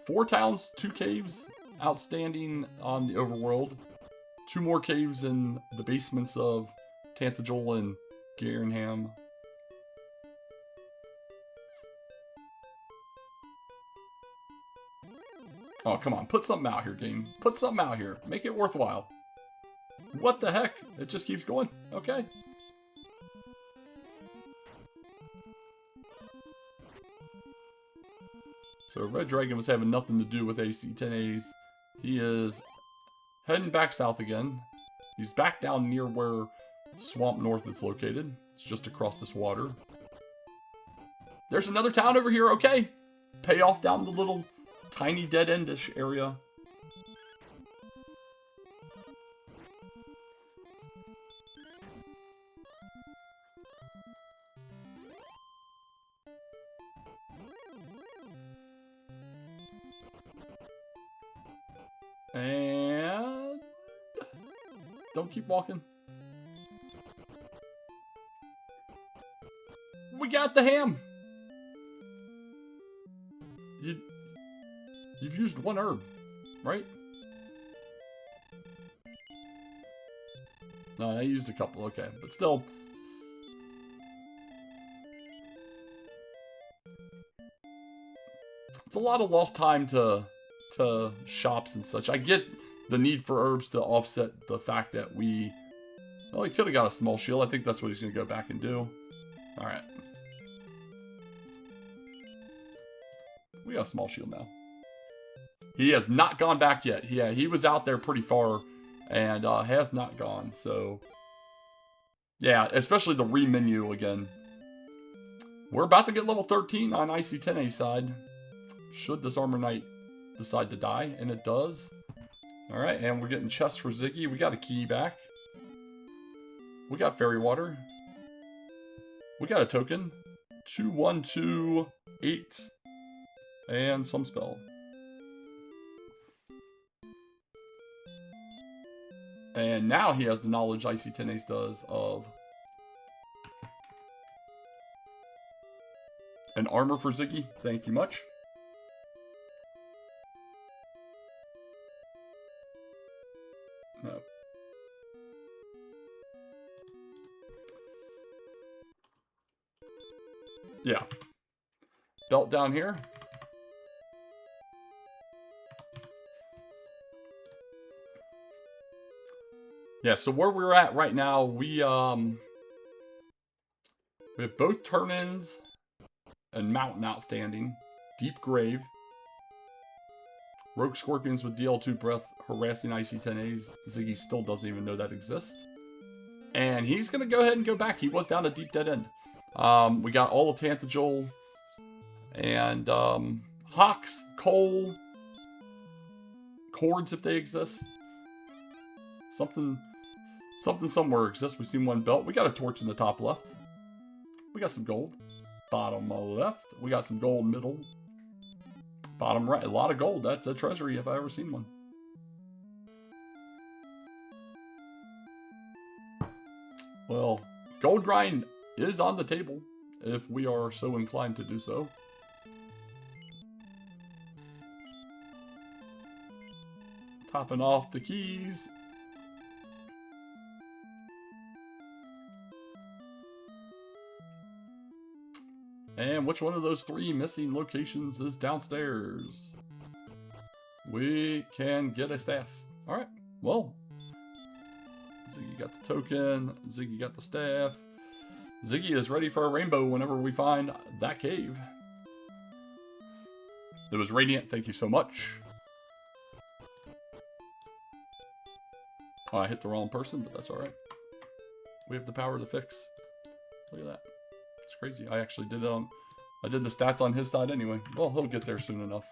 4 towns, 2 caves outstanding on the overworld. 2 more caves in the basements of Tanthajol and Garenham. Oh, come on. Put something out here, game. Put something out here. Make it worthwhile. What the heck? It just keeps going. Okay. So Red Dragon was having nothing to do with ic10as. He is heading back south again. He's back down near where Swamp North is located. It's just across this water. There's another town over here. Okay. Pay off down the little tiny dead-endish area. And don't keep walking. We got the ham. You've used 1 herb, right? No, I used a couple. Okay, but still, It's a lot of lost time to shops and such. I get the need for herbs to offset the fact that we... Well, he could have got a small shield. I think that's what he's going to go back and do. Alright. We got a small shield now. He has not gone back yet. Yeah, he was out there pretty far and has not gone. So, yeah, especially the re-menu again. We're about to get level 13 on ic10as side. Should this Armor Knight decide to die, and it does. Alright, and we're getting chests for Ziggy. We got a key back. We got fairy water. We got a token. 2128. And some spell. And now he has the knowledge ic10as does of an armor for Ziggy. Thank you much. No. Yeah. Belt down here. Yeah, so where we're at right now, we have both turn-ins and mountain outstanding. Deep grave. Rogue scorpions with DL2 breath harassing ic10as. Ziggy still doesn't even know that exists. And he's going to go ahead and go back. He was down a deep dead end. We got all of Tanthajol and Hawks, coal, cords if they exist. Something somewhere exists. We've seen one belt. We got a torch in the top left. We got some gold. Bottom left. We got some gold middle. Bottom right. A lot of gold. That's a treasury if I ever seen one. Well, gold grind is on the table if we are so inclined to do so. Topping off the keys. And which one of those three missing locations is downstairs? We can get a staff. Alright, well. Ziggy got the token. Ziggy got the staff. Ziggy is ready for a rainbow whenever we find that cave. It was Radiant, thank you so much. Oh, I hit the wrong person, but that's alright. We have the power to fix. Look at that. It's crazy. I actually did I did the stats on his side anyway. Well, he'll get there soon enough.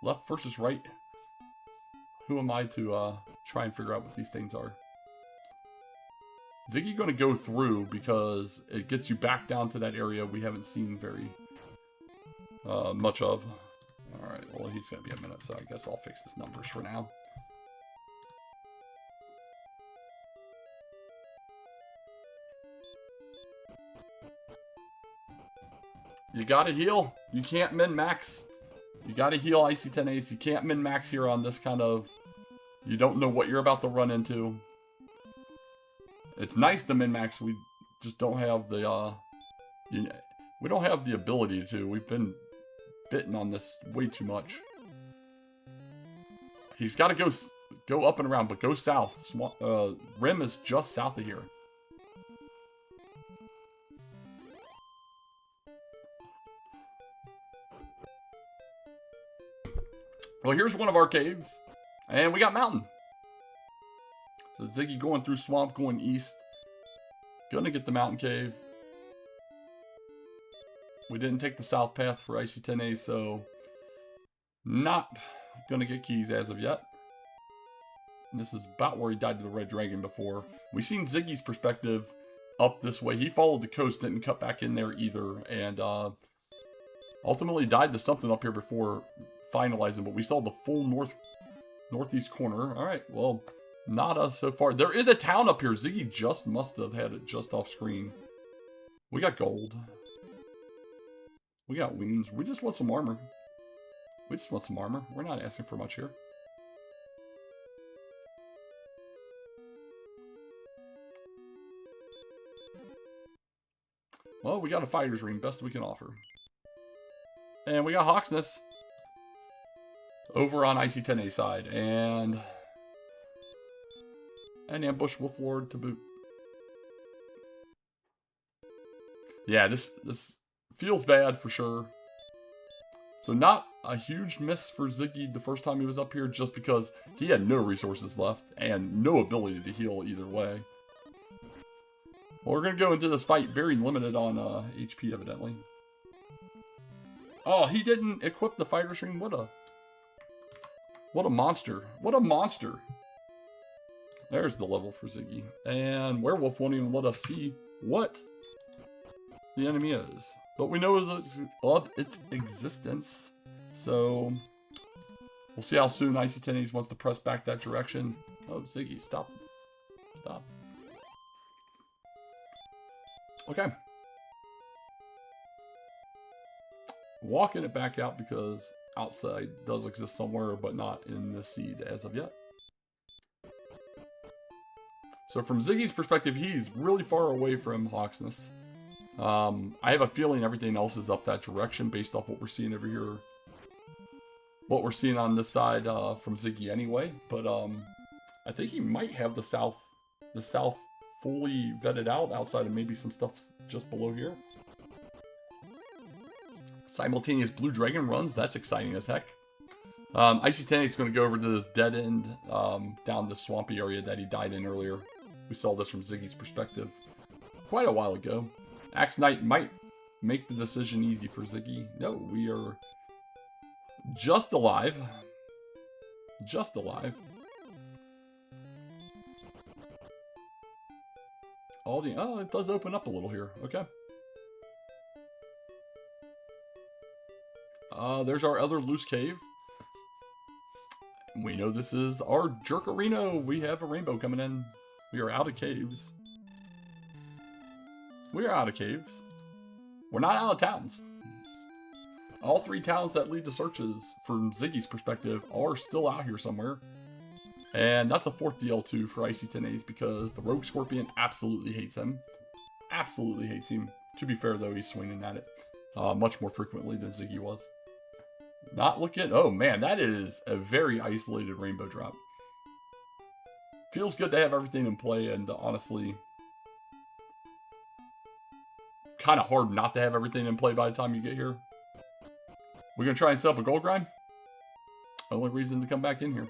Left versus right. Who am I to try and figure out what these things are? Ziggy going to go through because it gets you back down to that area we haven't seen very much of. Alright, well he's going to be a minute, so I guess I'll fix his numbers for now. You gotta heal. You can't min-max. You gotta heal ic10as. You can't min-max here on this kind of... You don't know what you're about to run into. It's nice to min-max. We just don't have the... we don't have the ability to. We've been bitten on this way too much. He's got to go up and around, but go south. Rim is just south of here. Well, here's one of our caves. And we got mountain. So Ziggy going through swamp, going east. Gonna get the mountain cave. We didn't take the south path for ic10as, so not gonna get keys as of yet. And this is about where he died to the red dragon before. We've seen Ziggy's perspective up this way. He followed the coast, didn't cut back in there either, and ultimately died to something up here before finalizing, but we saw the full northeast corner. Alright, well, nada so far. There is a town up here. Ziggy just must have had it just off screen. We got gold. We got wings. We just want some armor. We just want some armor. We're not asking for much here. Well, we got a fighter's ring. Best we can offer. And we got Hawksness over on ic10as side. And an Ambush Wolf Lord to boot. Yeah, this feels bad for sure. So not a huge miss for Ziggy the first time he was up here, just because he had no resources left and no ability to heal either way. Well, we're going to go into this fight very limited on HP, evidently. Oh, he didn't equip the fighter's ring. What a monster. What a monster. There's the level for Ziggy. And Werewolf won't even let us see what the enemy is. But we know of its existence. So we'll see how soon ic10as wants to press back that direction. Oh, Ziggy, stop. Stop. Okay. Walking it back out because outside does exist somewhere, but not in the seed as of yet. So from Ziggy's perspective, he's really far away from Hawksness. I have a feeling everything else is up that direction based off what we're seeing over here. What we're seeing on this side from Ziggy anyway. But I think he might have the south fully vetted out outside of maybe some stuff just below here. Simultaneous Blue Dragon runs. That's exciting as heck. ic10as is going to go over to this dead end down the swampy area that he died in earlier. We saw this from Ziggy's perspective quite a while ago. Axe Knight might make the decision easy for Ziggy. No, we are just alive. Just alive. Oh, it does open up a little here. Okay. There's our other loose cave. We know this is our Jerkarino. We have a rainbow coming in. We are out of caves. We are out of caves. We're not out of towns. All 3 towns that lead to searches, from Ziggy's perspective, are still out here somewhere. And that's a 4th DL2 for ic10as because the Rogue Scorpion absolutely hates him. Absolutely hates him. To be fair, though, he's swinging at it much more frequently than Ziggy was. Not looking... Oh, man, that is a very isolated rainbow drop. Feels good to have everything in play, and honestly... kind of hard not to have everything in play by the time you get here. We're going to try and set up a gold grind. Only reason to come back in here.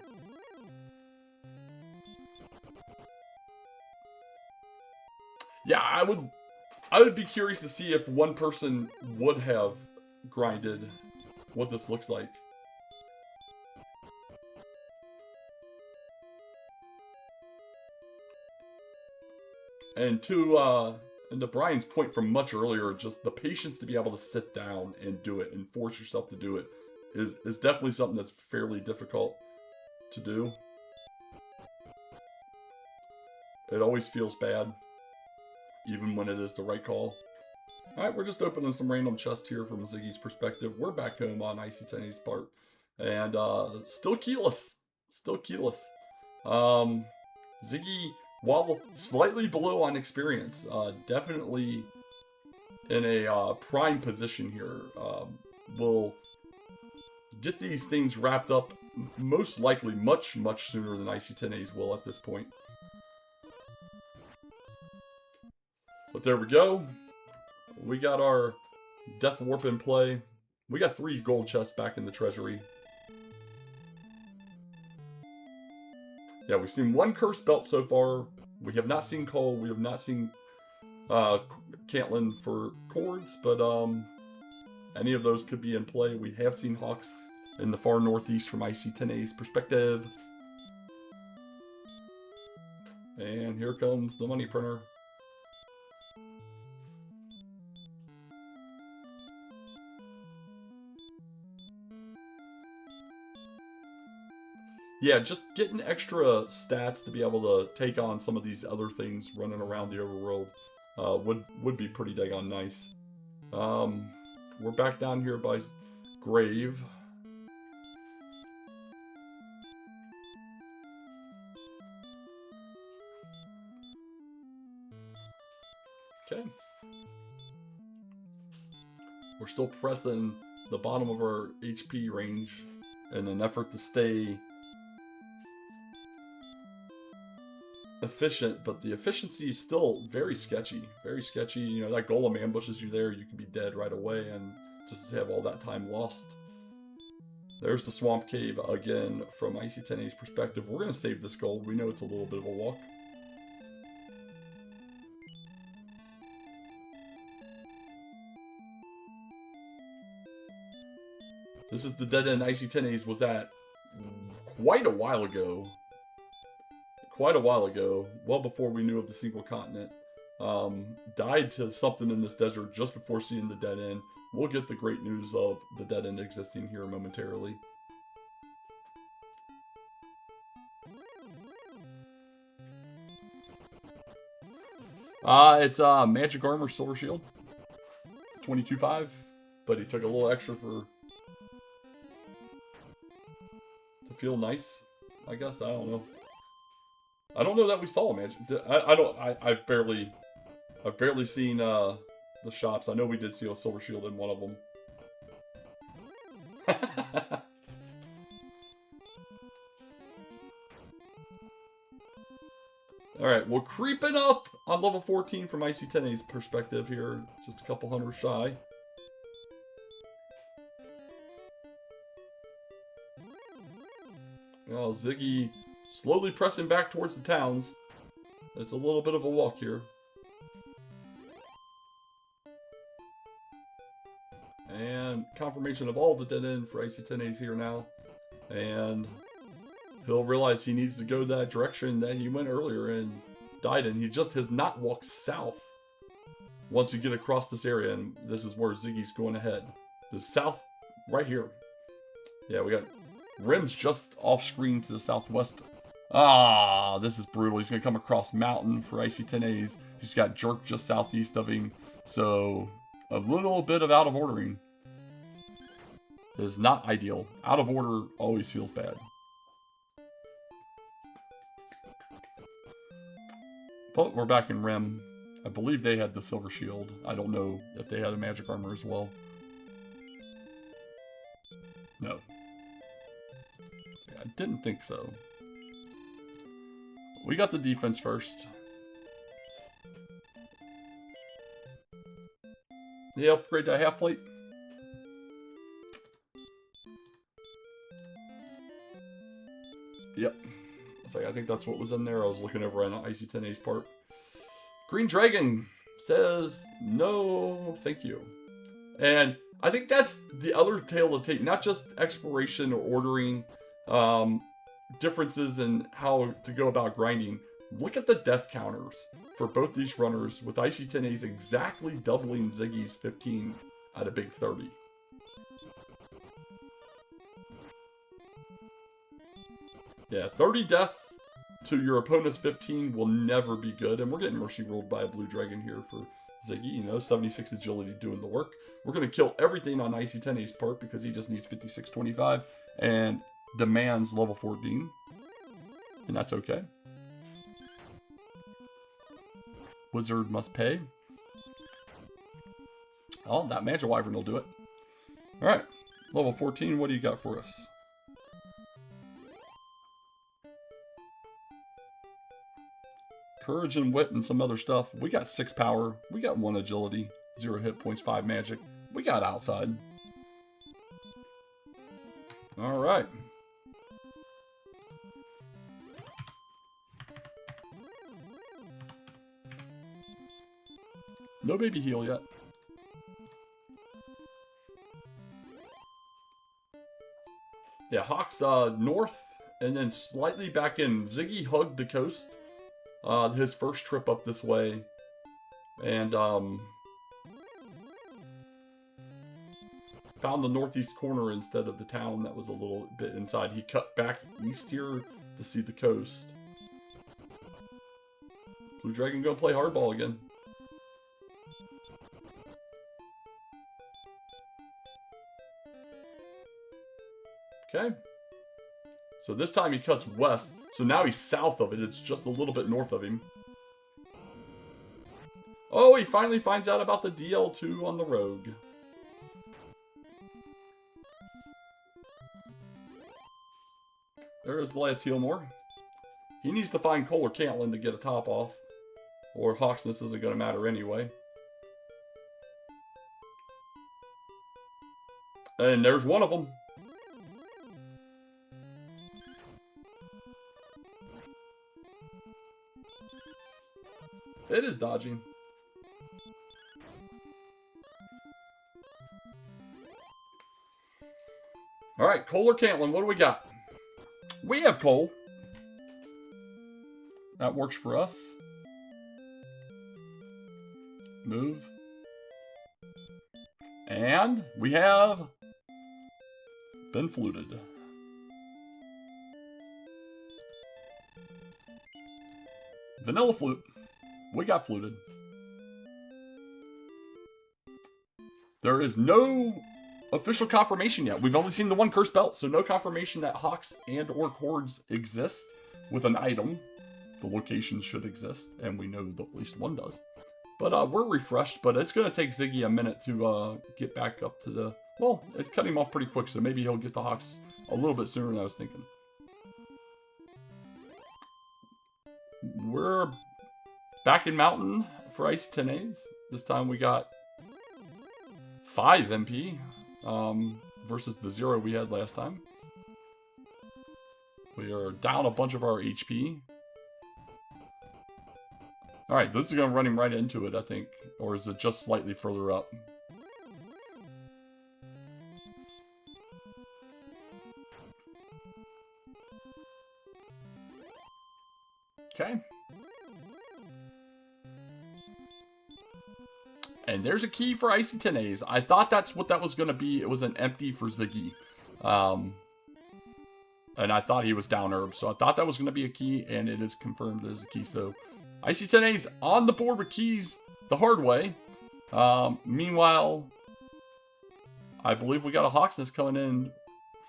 Yeah, I would be curious to see if one person would have grinded what this looks like. And to Brian's point from much earlier, just the patience to be able to sit down and do it and force yourself to do it is definitely something that's fairly difficult to do. It always feels bad, even when it is the right call. Alright, we're just opening some random chests here from Ziggy's perspective. We're back home on ic10as part. And still keyless. Still keyless. Ziggy, while slightly below on experience, definitely in a prime position here. Will get these things wrapped up most likely much sooner than ic10as will at this point. But there we go. We got our Death Warp in play. We got 3 gold chests back in the treasury. Yeah, we've seen 1 cursed belt so far. We have not seen Cole. We have not seen Caitlyn for cords, but any of those could be in play. We have seen Hawks in the far northeast from ic10as perspective. And here comes the money printer. Yeah, just getting extra stats to be able to take on some of these other things running around the overworld would be pretty daggone nice. We're back down here by Grave. Okay. We're still pressing the bottom of our HP range in an effort to stay efficient, but the efficiency is still very sketchy. Very sketchy. You know, that golem ambushes you there, you can be dead right away and just have all that time lost. There's the swamp cave again from ic10as perspective. We're going to save this gold. We know it's a little bit of a walk. This is the dead end ic10as was at quite a while ago. Well before we knew of the single continent. Died to something in this desert just before seeing the dead end. We'll get the great news of the dead end existing here momentarily. It's magic armor, silver shield. 22.5, but he took a little extra to feel nice, I guess. I don't know. I don't know that we saw a magic. I've barely seen the shops. I know we did see a silver shield in one of them. Alright, we're creeping up on level 14 from ic10as perspective here. Just a couple hundred shy. Well, Ziggy slowly pressing back towards the towns. It's a little bit of a walk here. And confirmation of all the dead end for ic10as here now. And he'll realize he needs to go that direction that he went earlier and died in. He just has not walked south once you get across this area. And this is where Ziggy's going ahead. The south, right here. Yeah, we got Rim's just off screen to the southwest. Ah, this is brutal. He's going to come across mountain for ic10as. He's got jerked just southeast of him. So a little bit of out of ordering is not ideal. Out of order always feels bad. But we're back in Rim. I believe they had the silver shield. I don't know if they had a magic armor as well. No. I didn't think so. We got the defense first. The upgrade to a half plate. Yep. I think that's what was in there. I was looking over on ic10as part. Green Dragon says, no, thank you. And I think that's the other tale to take. Not just exploration or ordering, differences in how to go about grinding. Look at the death counters for both these runners with ic10as exactly doubling Ziggy's 15 at a big 30. Yeah, 30 deaths to your opponent's 15 will never be good. And we're getting mercy rolled by a blue dragon here for Ziggy. You know, 76 agility doing the work. We're going to kill everything on ic10as part because he just needs 5625 and demands level 14. And that's okay. Wizard must pay. Oh, that Magic Wyvern will do it. Alright, level 14, what do you got for us? Courage and wit and some other stuff. We got 6 power. We got 1 agility. 0 hit points, 5 magic. We got outside. Alright. No baby heal yet. Yeah, Hawk's north and then slightly back in. Ziggy hugged the coast. His first trip up this way. And found the northeast corner instead of the town that was a little bit inside. He cut back east here to see the coast. Blue Dragon gonna play hardball again. Okay. So this time he cuts west. So now he's south of it. It's just a little bit north of him. Oh, he finally finds out about the DL2 on the rogue. There is the last Healmore. He needs to find Cole or Cantlin to get a top off. Or Hawksness isn't going to matter anyway. And there's one of them. It is dodging. Alright, Cole or Cantlin, what do we got? We have Cole. That works for us. Move. And we have been fluted. Vanilla flute. We got fluted. There is no official confirmation yet. We've only seen the one cursed belt, so no confirmation that Hawks and or Hordes exist with an item. The locations should exist, and we know that at least one does. But we're refreshed, but it's going to take Ziggy a minute to get back up to the... Well, it cut him off pretty quick, so maybe he'll get the Hawks a little bit sooner than I was thinking. We're back in Mountain for ic10as. This time we got 5 MP versus the 0 we had last time. We are down a bunch of our HP. Alright, this is going to run him right into it, I think. Or is it just slightly further up? Okay. And there's a key for ic10as. I thought that's what that was going to be. It was an empty for Ziggy. And I thought he was down herb. So I thought that was going to be a key, and it is confirmed as a key. So ic10as on the board with keys the hard way. Meanwhile, I believe we got a Hawksness coming in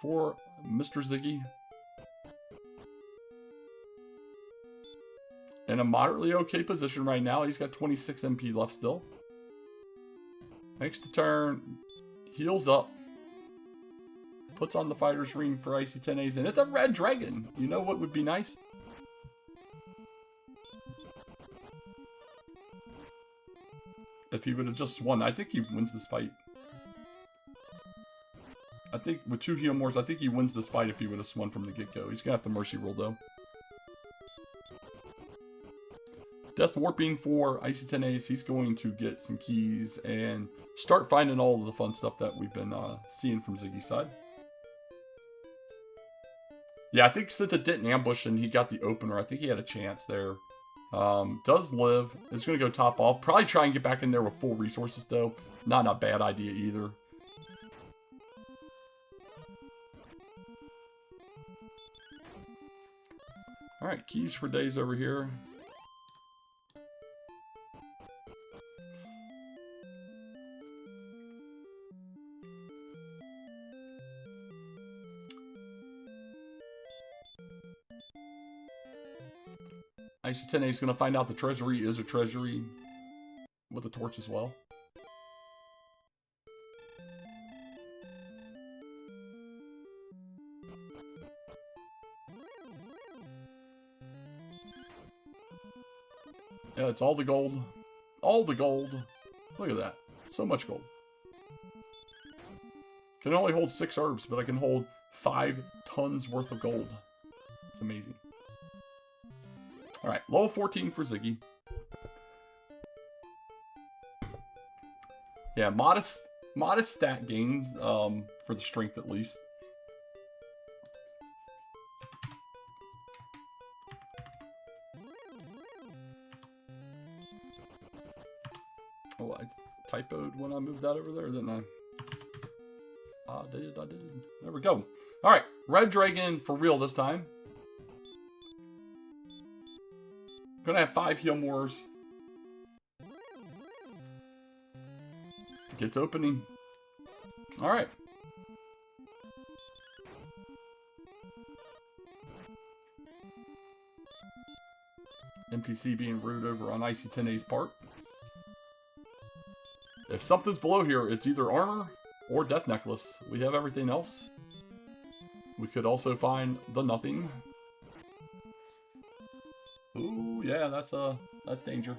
for Mr. Ziggy. In a moderately okay position right now. He's got 26 MP left still. Makes the turn. Heals up. Puts on the Fighter's Ring for ic10as. And it's a red dragon. You know what would be nice? If he would have just won. I think he wins this fight. I think with 2 Healmores, I think he wins this fight if he would have swung from the get-go. He's going to have to mercy roll though. Death Warping for ic10as. He's going to get some keys and start finding all of the fun stuff that we've been seeing from Ziggy's side. Yeah, I think since it didn't ambush and he got the opener, I think he had a chance there. Does live. Is going to go top off. Probably try and get back in there with full resources though. Not a bad idea either. Alright, keys for days over here. ic10as is going to find out the treasury is a treasury with a torch as well. Yeah, it's all the gold. All the gold. Look at that. So much gold. Can only hold 6 herbs, but I can hold 5 tons worth of gold. It's amazing. Alright, level 14 for Ziggy. Yeah, modest stat gains for the strength at least. Oh, I typoed when I moved that over there, didn't I? I did. There we go. Alright, red dragon for real this time. Gonna have 5 Healmores. Gets opening. Alright. NPC being rude over on ic10as part. If something's below here, it's either armor or death necklace. We have everything else. We could also find the nothing. Ooh, yeah, that's danger.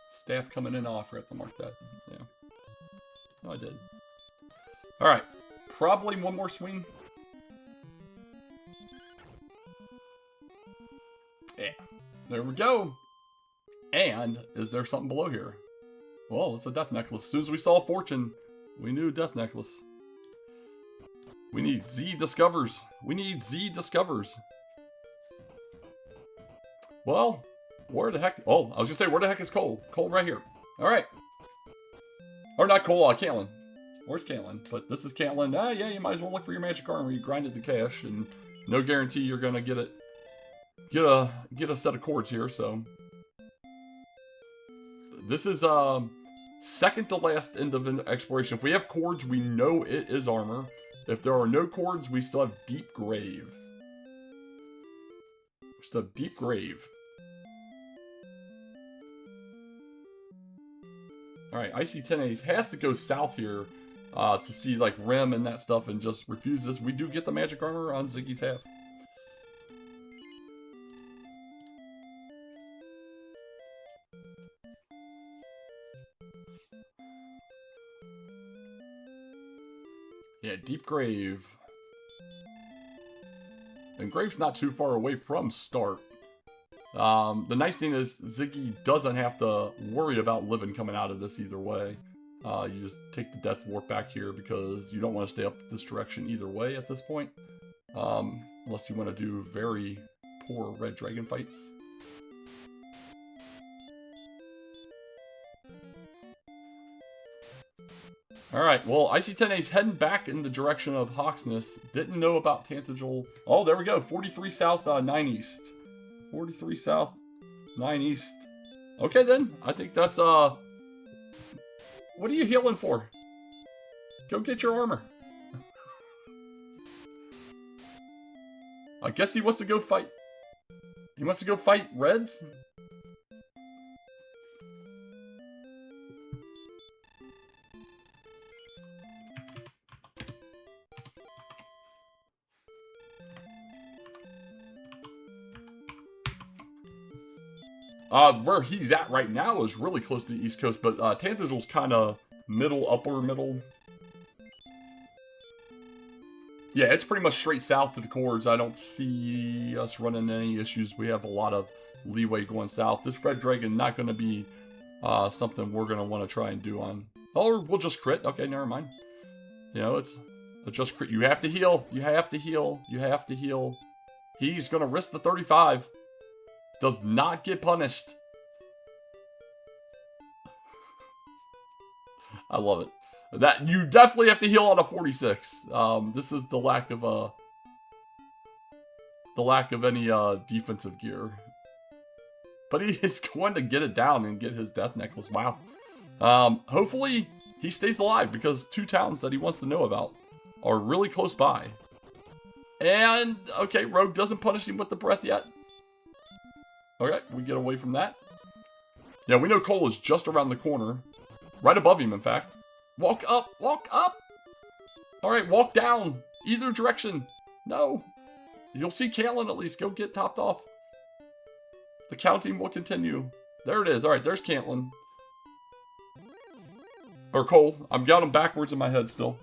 Staff coming in. Oh, I forgot to mark that. Yeah. No, I did. Alright. Probably one more swing. Yeah. There we go. And is there something below here? Well, it's a death necklace. As soon as we saw fortune, we knew death necklace. We need Z discovers. We need Z discovers. Well, where the heck? Oh, I was gonna say, where the heck is Cole? Cole right here. All right. Or not Cole, Caitlin. Where's Caitlin? But this is Caitlin. Ah, yeah, you might as well look for your magic armor. You grind it to cash, and no guarantee you're gonna get it. Get a set of cords here. So this is second to last end of exploration. If we have cords, we know it is armor. If there are no cords, we still have Deep Grave. We still have Deep Grave. Alright, ic10as has to go south here to see like Rim and that stuff and just refuse this. We do get the magic armor on Ziggy's half. Yeah, Deep Grave. And Grave's not too far away from start. The nice thing is Ziggy doesn't have to worry about living coming out of this either way. You just take the Death Warp back here because you don't want to stay up this direction either way at this point. Unless you want to do very poor red dragon fights. Alright, well, ic10as heading back in the direction of Hawksness. Didn't know about Tantagel. Oh, there we go. 43 south, 9 east. 43 south, 9 east. Okay, then. I think that's, what are you healing for? Go get your armor. I guess he wants to go fight. He wants to go fight Reds? Where he's at right now is really close to the East Coast, but Tantagel's kind of middle, upper middle. Yeah, it's pretty much straight south to the cords. I don't see us running any issues. We have a lot of leeway going south. This red dragon not going to be something we're going to want to try and do on. Or we'll just crit. Okay, never mind. You know, it's just crit. You have to heal. You have to heal. You have to heal. He's going to risk the 35. Does not get punished. I love it. That you definitely have to heal on a 46. This is the lack of any defensive gear. But he is going to get it down and get his death necklace. Wow. Hopefully he stays alive because 2 towns that he wants to know about are really close by. And okay, Rogue doesn't punish him with the breath yet. Okay, we get away from that. Yeah, we know Cole is just around the corner. Right above him, in fact. Walk up! Walk up! Alright, walk down! Either direction! No! You'll see Caitlin at least. Go get topped off. The counting will continue. There it is. Alright, there's Caitlin. Or Cole. I've got him backwards in my head still.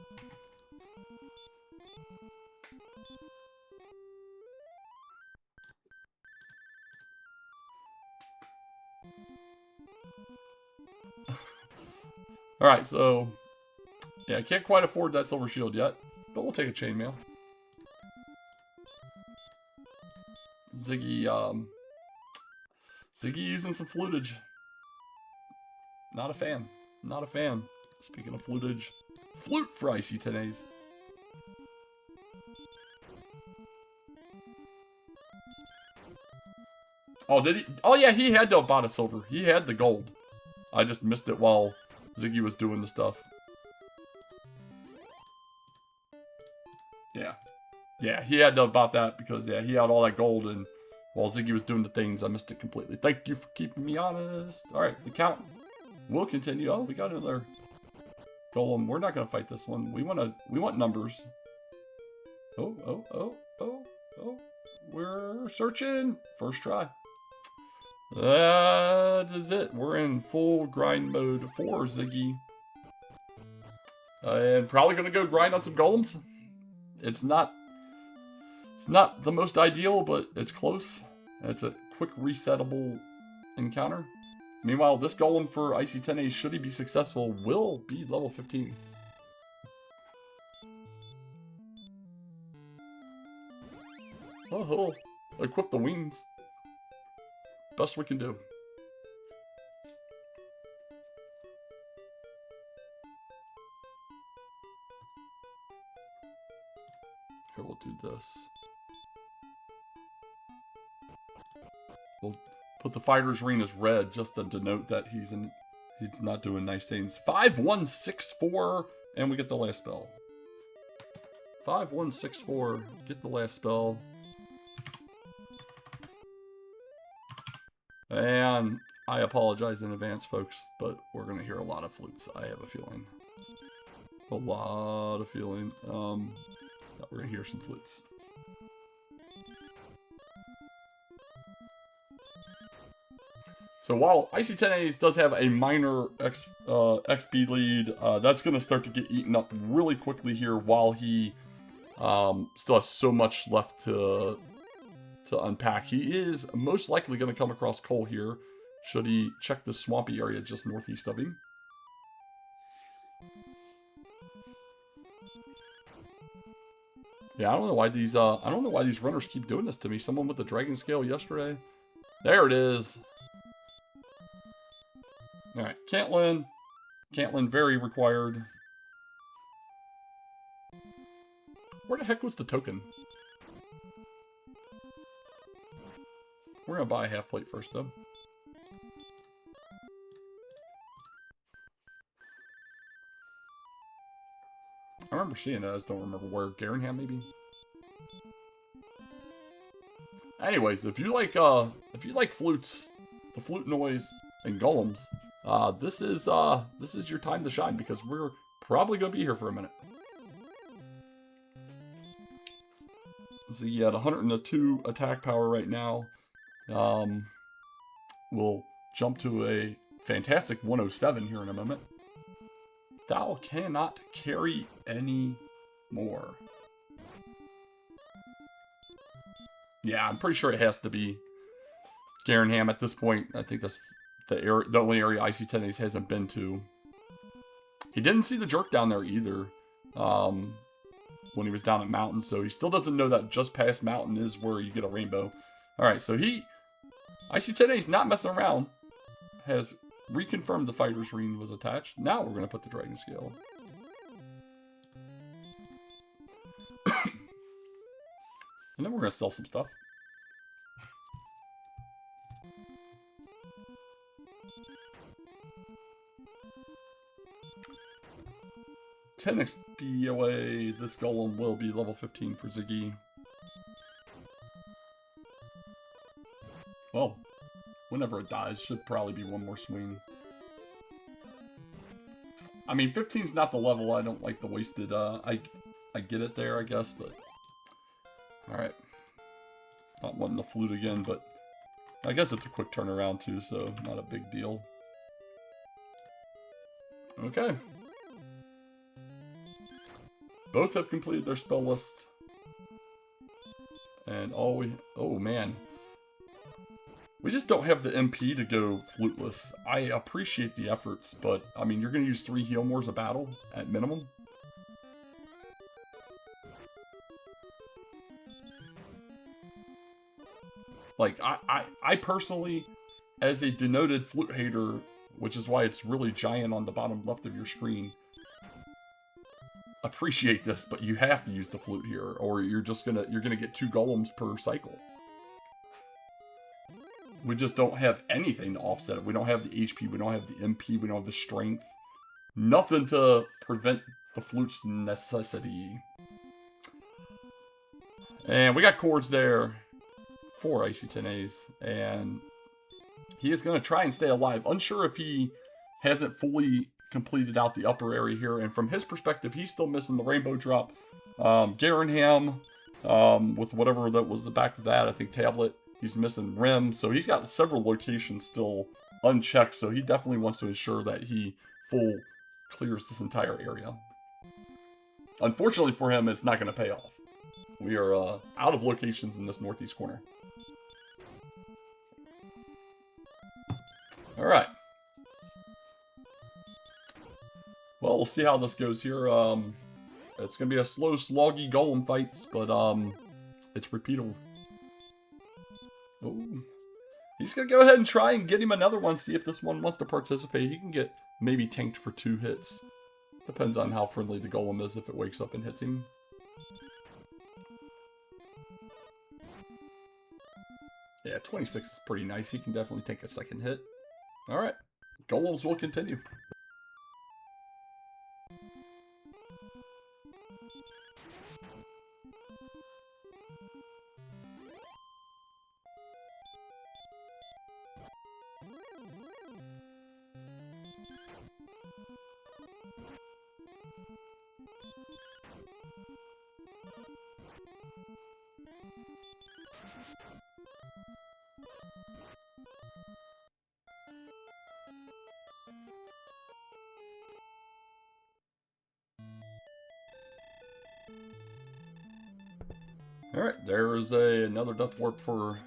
Alright, so yeah, I can't quite afford that silver shield yet, but we'll take a chainmail. Ziggy using some flutage. Not a fan. Not a fan. Speaking of flutage, flute for ic10as. Oh, did he? Oh yeah, he had to have bought a silver. He had the gold. I just missed it while Ziggy was doing the stuff. Yeah. Yeah, he had to have bought that because, yeah, he had all that gold, and while Ziggy was doing the things, I missed it completely. Thank you for keeping me honest. Alright, the count will continue. Oh, we got another Golem, we're not gonna fight this one. We want numbers. Oh. We're searching. First try. That is it. We're in full grind mode for Ziggy. And probably gonna go grind on some golems. It's not the most ideal, but it's close. It's a quick resettable encounter. Meanwhile, this golem for ic10as, should he be successful, will be level 15. Oh, he'll equip the wings. Best we can do. Here, we'll do this. We'll put the fighter's ring as red just to denote that he's not doing nice things. 5164, and we get the last spell. 5164, get the last spell. And I apologize in advance, folks, but we're gonna hear a lot of flutes. I have a feeling. A lot of feeling. That we're gonna hear some flutes. So while ic10as does have a minor XP lead, that's going to start to get eaten up really quickly here while he still has so much left to unpack. He is most likely going to come across coal here, should he check the swampy area just northeast of him. Yeah, I don't know why these runners keep doing this to me. Someone with the dragon scale yesterday. There it is. Alright, Cantlin. Cantlin, very required. Where the heck was the token? We're gonna buy a half plate first, though. I remember seeing it, I just don't remember where. Garenham, maybe? Anyways, if you like flutes, the flute noise, and golems, this is your time to shine, because we're probably gonna be here for a minute. So you had 102 attack power right now. We'll jump to a fantastic 107 here in a moment. Thou cannot carry any more. Yeah, I'm pretty sure it has to be Garenham at this point. I think that's the only area ic10as hasn't been to. He didn't see the jerk down there either when he was down at Mountain, so he still doesn't know that just past Mountain is where you get a rainbow. Alright, so ic10as not messing around, has reconfirmed the fighter's ring was attached. Now we're going to put the dragon scale. And then we're going to sell some stuff. $10 XP away. This golem will be level 15 for Ziggy. Well, whenever it dies, should probably be one more swing. I mean, 15's not the level. I don't like the wasted. I get it there, I guess, but alright. Not wanting to flute again, but I guess it's a quick turnaround too, so not a big deal. Okay. Both have completed their spell list. And oh man. We just don't have the MP to go fluteless. I appreciate the efforts, but I mean, you're going to use 3 heal mores a battle at minimum. Like, I personally, as a denoted flute hater, which is why it's really giant on the bottom left of your screen, appreciate this, but you have to use the flute here, or you're gonna get 2 golems per cycle. We just don't have anything to offset it. We don't have the HP, we don't have the MP, we don't have the strength. Nothing to prevent the flute's necessity. And we got chords there for ic10as, and he is going to try and stay alive. Unsure if he hasn't fully completed out the upper area here. And from his perspective, he's still missing the rainbow drop. Garenham, with whatever that was the back of that, I think tablet. He's missing rim. So he's got several locations still unchecked. So he definitely wants to ensure that he full clears this entire area. Unfortunately for him, it's not going to pay off. We are out of locations in this northeast corner. All right. Well, we'll see how this goes here. It's going to be a slow, sloggy golem fights, but it's repeatable. Oh, he's going to go ahead and try and get him another one, see if this one wants to participate. He can get maybe tanked for 2 hits. Depends on how friendly the golem is if it wakes up and hits him. Yeah, 26 is pretty nice. He can definitely take a second hit. Alright, golems will continue. Alright, there's another death warp for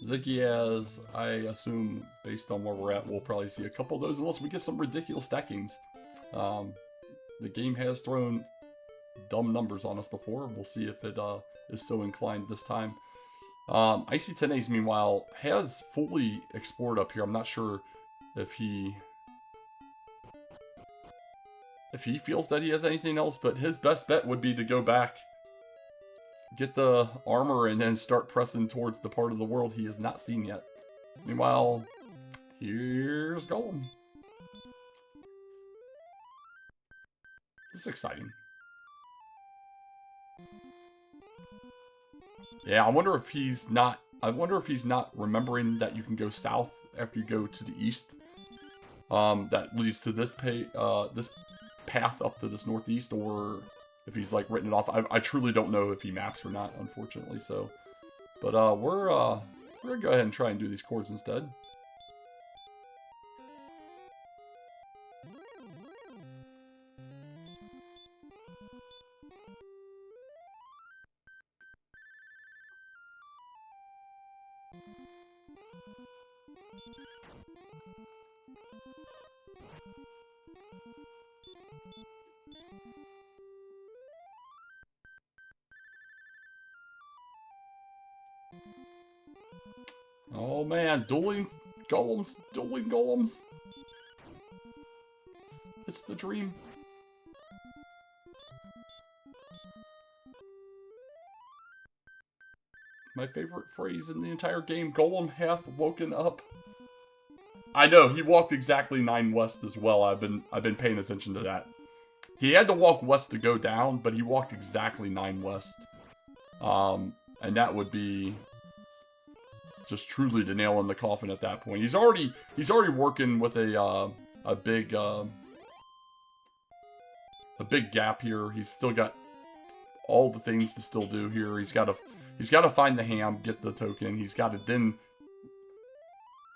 ziggy7z. I assume, based on where we're at, we'll probably see a couple of those unless we get some ridiculous stackings. The game has thrown dumb numbers on us before. We'll see if it is so inclined this time. ic10as, meanwhile, has fully explored up here. I'm not sure if he feels that he has anything else, but his best bet would be to go back, get the armor, and then start pressing towards the part of the world he has not seen yet. Meanwhile, here's Golem. This is exciting. Yeah, I wonder if he's not remembering that you can go south after you go to the east. That leads to this path up to this northeast, or if he's like written it off. I truly don't know if he maps or not, unfortunately. So, but we're gonna go ahead and try and do these chords instead. Oh man, dueling golems. It's the dream. My favorite phrase in the entire game, golem hath woken up. I know, he walked exactly 9 west as well. I've been paying attention to that. He had to walk west to go down, but he walked exactly 9 west. And that would be just truly the nail in the coffin at that point. He's already working with a big gap here. He's still got all the things to still do here. He's got to find the ham, get the token. He's got to then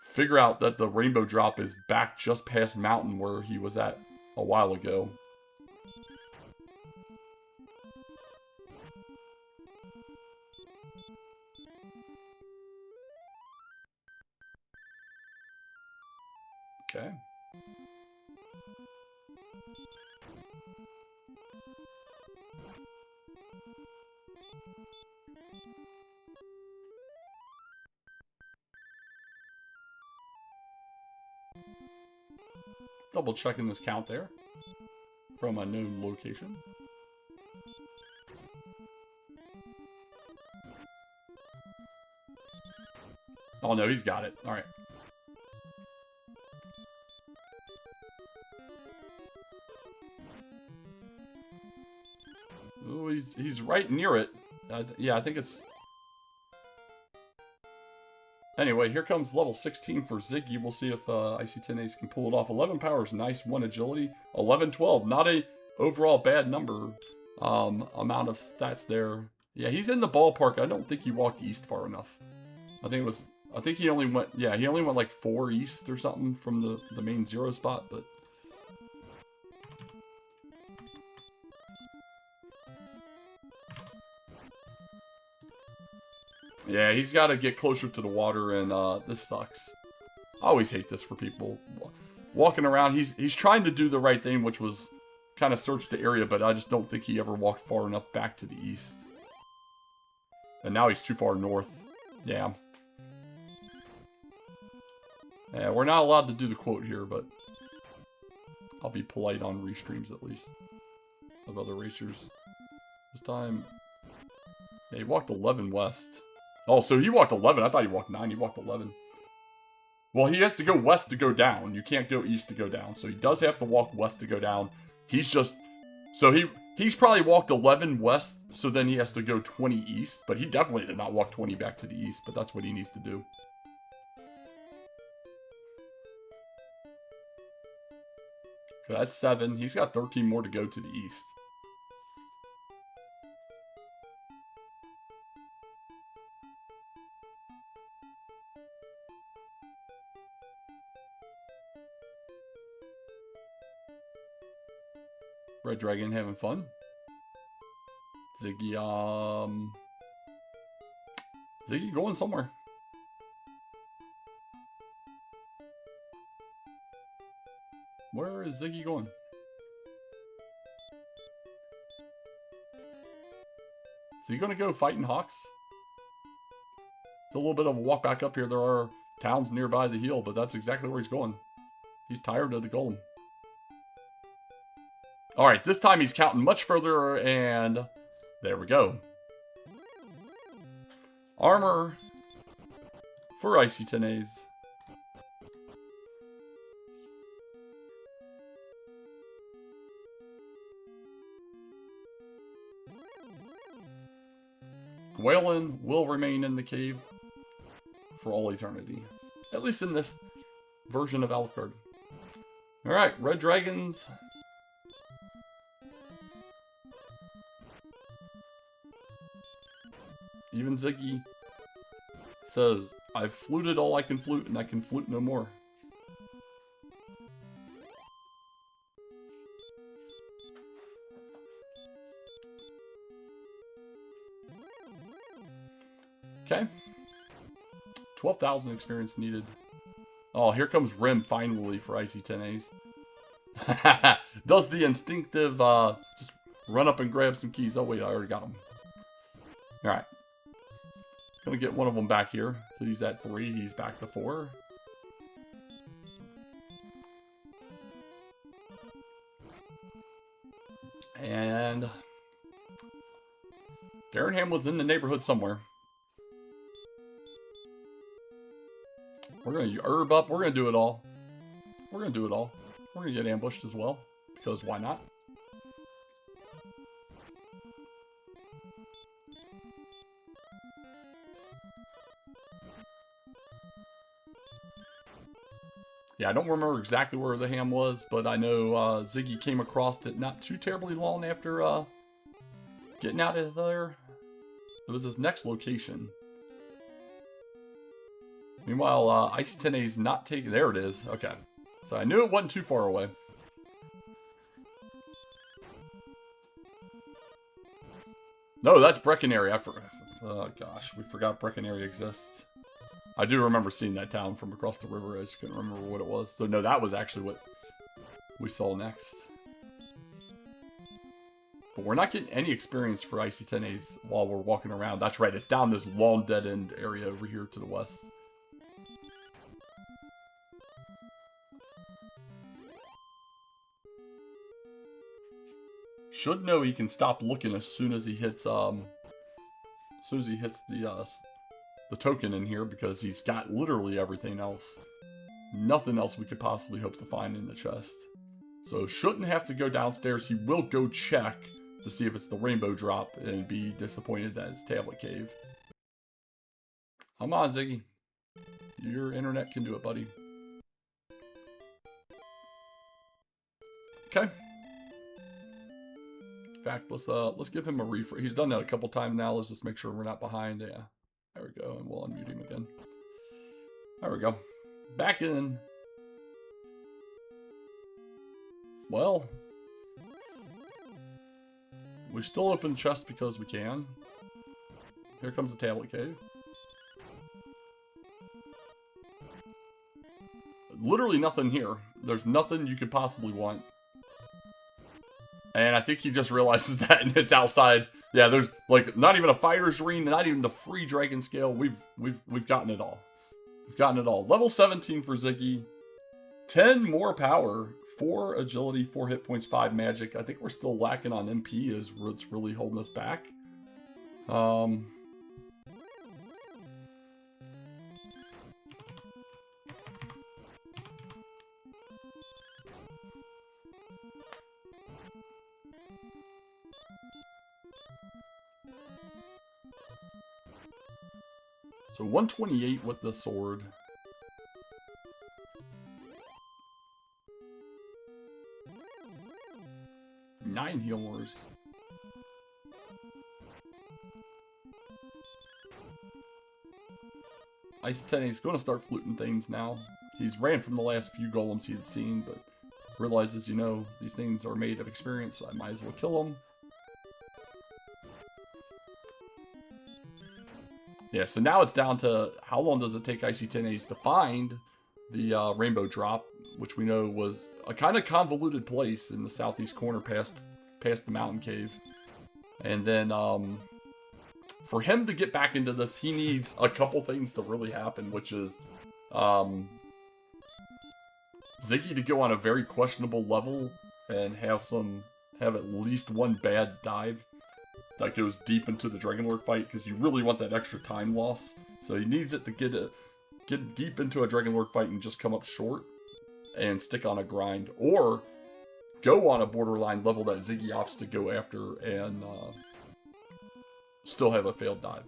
figure out that the rainbow drop is back just past mountain where he was at a while ago. Okay. Double checking this count there from a known location. Oh no, he's got it. All right. Oh, he's right near it. Yeah, I think it's... Anyway, here comes level 16 for Ziggy. We'll see if ic10as can pull it off. 11 power is nice, 1 agility. 11, 12, not a overall bad number. Amount of stats there. Yeah, he's in the ballpark. I don't think he walked east far enough. I think he only went, yeah, he only went like 4 east or something from the main 0 spot, but... Yeah, he's got to get closer to the water, and this sucks. I always hate this for people. Walking around, he's trying to do the right thing, which was kind of search the area, but I just don't think he ever walked far enough back to the east. And now he's too far north. Yeah. Yeah, we're not allowed to do the quote here, but I'll be polite on restreams at least of other racers. This time, yeah, he walked 11 west. Oh, so he walked 11. I thought he walked 9. He walked 11. Well, he has to go west to go down. You can't go east to go down. So he does have to walk west to go down. He's just... So he's probably walked 11 west, so then he has to go 20 east. But he definitely did not walk 20 back to the east, but that's what he needs to do. Okay, that's 7. He's got 13 more to go to the east. Red Dragon having fun. Ziggy, Ziggy going somewhere. Where is Ziggy going? Is he gonna go fighting Hawks? It's a little bit of a walk back up here. There are towns nearby the hill, but that's exactly where he's going. He's tired of the golem. Alright, this time he's counting much further, and there we go. Armor for ic10as. Whalen will remain in the cave for all eternity. At least in this version of Alucard. Alright, Red Dragons. Even Ziggy says, I've fluted all I can flute, and I can flute no more. Okay. 12,000 experience needed. Oh, here comes Rim finally for ic10as. Does the instinctive, just run up and grab some keys. Oh wait, I already got them. Alright. Gonna get one of them back here. He's at 3, he's back to 4. And Garenham was in the neighborhood somewhere. We're gonna herb up, we're gonna do it all. We're gonna do it all. We're gonna get ambushed as well, because why not? Yeah, I don't remember exactly where the ham was, but I know Ziggy came across it not too terribly long after getting out of there. It was his next location. Meanwhile, ic10as not taking... There it is. Okay. So I knew it wasn't too far away. No, that's Breckenary. Oh, gosh. We forgot Breckenary exists. I do remember seeing that town from across the river. I just couldn't remember what it was. So, no, that was actually what we saw next. But we're not getting any experience for ic10as while we're walking around. That's right. It's down this long dead-end area over here to the west. Should know he can stop looking as soon as he hits the token in here, because he's got literally everything else. Nothing else we could possibly hope to find in the chest. So shouldn't have to go downstairs. He will go check to see if it's the rainbow drop and be disappointed that it's Tablet Cave. Come on, Ziggy. Your internet can do it, buddy. Okay. In fact, let's give him a refresh. He's done that a couple times now. Let's just make sure we're not behind. Yeah. There we go, and we'll unmute him again. There we go. Back in. Well, we still open chest because we can. Here comes the tablet cave. Literally nothing here. There's nothing you could possibly want. And I think he just realizes that, and it's outside. Yeah, there's like not even a fighter's arena, not even the free dragon scale. We've gotten it all. We've gotten it all. Level 17 for Ziggy. 10 more power, 4 agility, 4 hit points, 5 magic. I think we're still lacking on MP is what's really holding us back. So 128 with the sword. Nine healers. ic10as is going to start fluting things now. He's ran from the last few golems he had seen, but realizes, you know, these things are made of experience, so I might as well kill them. Yeah, so now it's down to how long does it take ic10as to find the rainbow drop, which we know was a kind of convoluted place in the southeast corner past the mountain cave. And then for him to get back into this, he needs a couple things to really happen, which is Ziggy to go on a very questionable level and have at least one bad dive that goes deep into the Dragon Lord fight, because you really want that extra time loss. So he needs it to get deep into a Dragon Lord fight and just come up short and stick on a grind, or go on a borderline level that Ziggy opts to go after and still have a failed dive.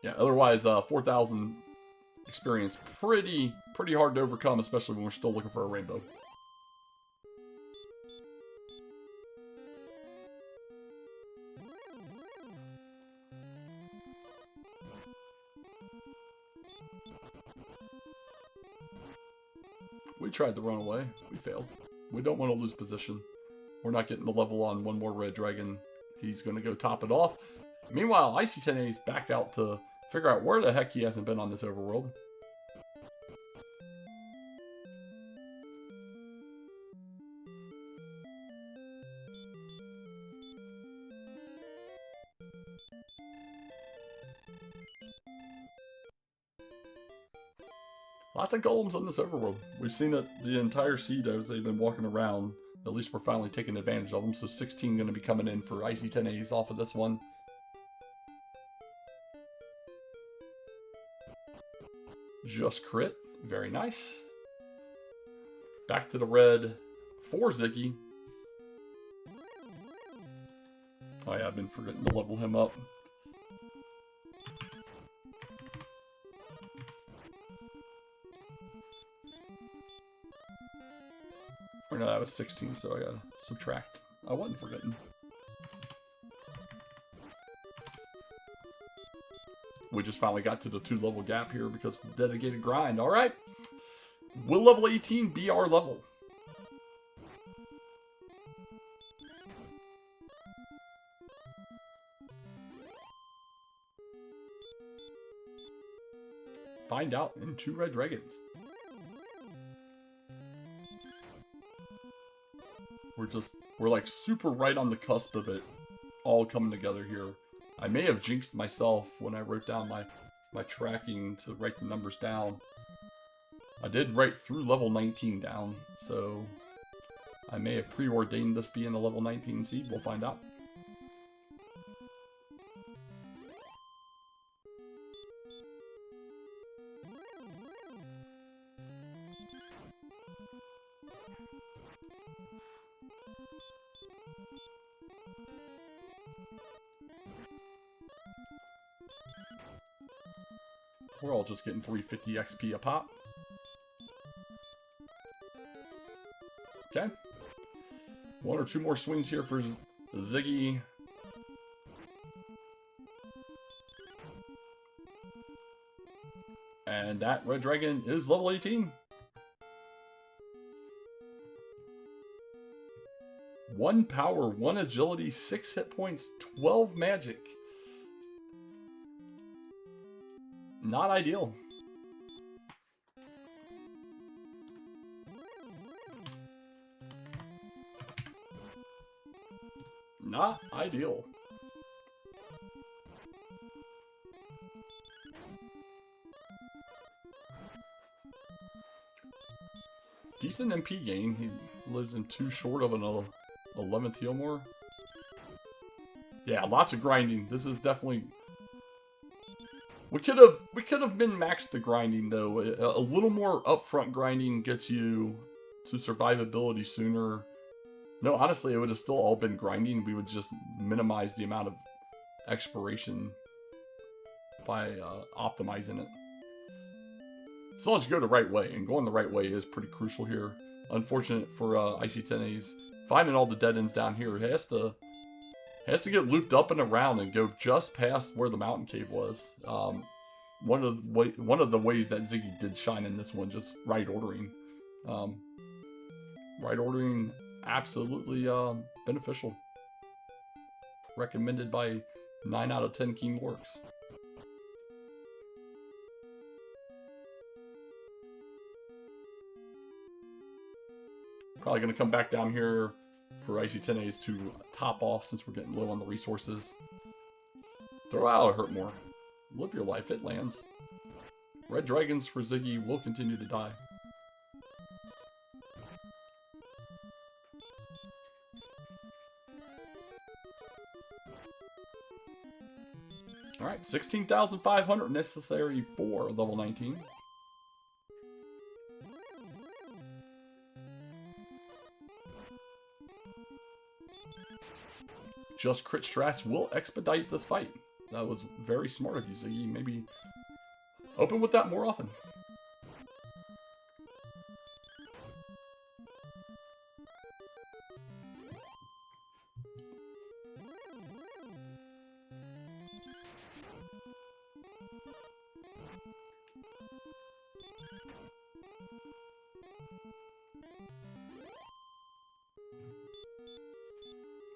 Yeah, otherwise 4,000 experience, pretty hard to overcome, especially when we're still looking for a rainbow. We tried to run away. We failed. We don't want to lose position. We're not getting the level on one more red dragon. He's going to go top it off. Meanwhile, ic10as back out to figure out where the heck he hasn't been on this overworld. Lots of golems on this overworld. We've seen it the entire seed as they've been walking around. At least we're finally taking advantage of them. So 16 going to be coming in for ic10as off of this one. Just crit. Very nice. Back to the red for Ziggy. Oh yeah, I've been forgetting to level him up. Or no, that was 16, so I gotta subtract. I wasn't forgetting. We just finally got to the 2-level gap here because of the dedicated grind. Alright. Will level 18 be our level? Find out in 2 red dragons. We're like super right on the cusp of it all coming together here. I may have jinxed myself when I wrote down my tracking to write the numbers down. I did write through level 19 down, so I may have preordained this being a level 19 seed. We'll find out. We're all just getting 350 XP a pop. Okay. 1 or 2 more swings here for Ziggy. And that red dragon is level 18. 1 power, 1 agility, 6 hit points, 12 magic. Not ideal. Not ideal. Decent MP gain. He lives in 2 short of an 11th heal more. Yeah, lots of grinding. This is definitely... We could have min-maxed the grinding though. A little more upfront grinding gets you to survivability sooner. No, honestly, it would have still all been grinding. We would just minimize the amount of expiration by optimizing it. As long as you go the right way, and going the right way is pretty crucial here. Unfortunate for ic10as, finding all the dead ends down here. It has to get looped up and around and go just past where the mountain cave was. One of the ways that Ziggy did shine in this one, just right ordering. Right ordering, absolutely beneficial. Recommended by 9 out of 10 Keen Lorks. Probably going to come back down here for ic10as to top off since we're getting low on the resources. Throw out or hurt more. Live your life, it lands. Red dragons for Ziggy will continue to die. Alright, 16,500 necessary for level 19. Just crit strats will expedite this fight. That was very smart of you, Ziggy. Maybe open with that more often.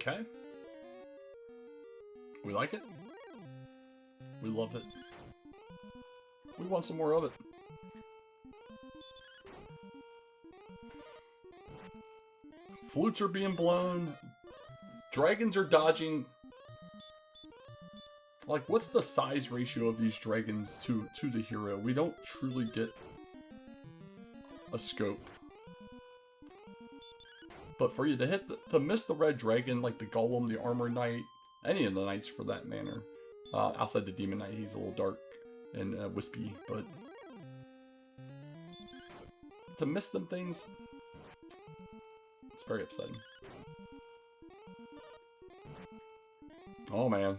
Okay. We like it. We love it. We want some more of it. Flutes are being blown. Dragons are dodging. Like, what's the size ratio of these dragons to the hero? We don't truly get a scope. But for you to miss the red dragon, like the golem, the armor knight, any of the knights for that matter, outside the demon knight, he's a little dark and wispy, but to miss them things, it's very upsetting. Oh man,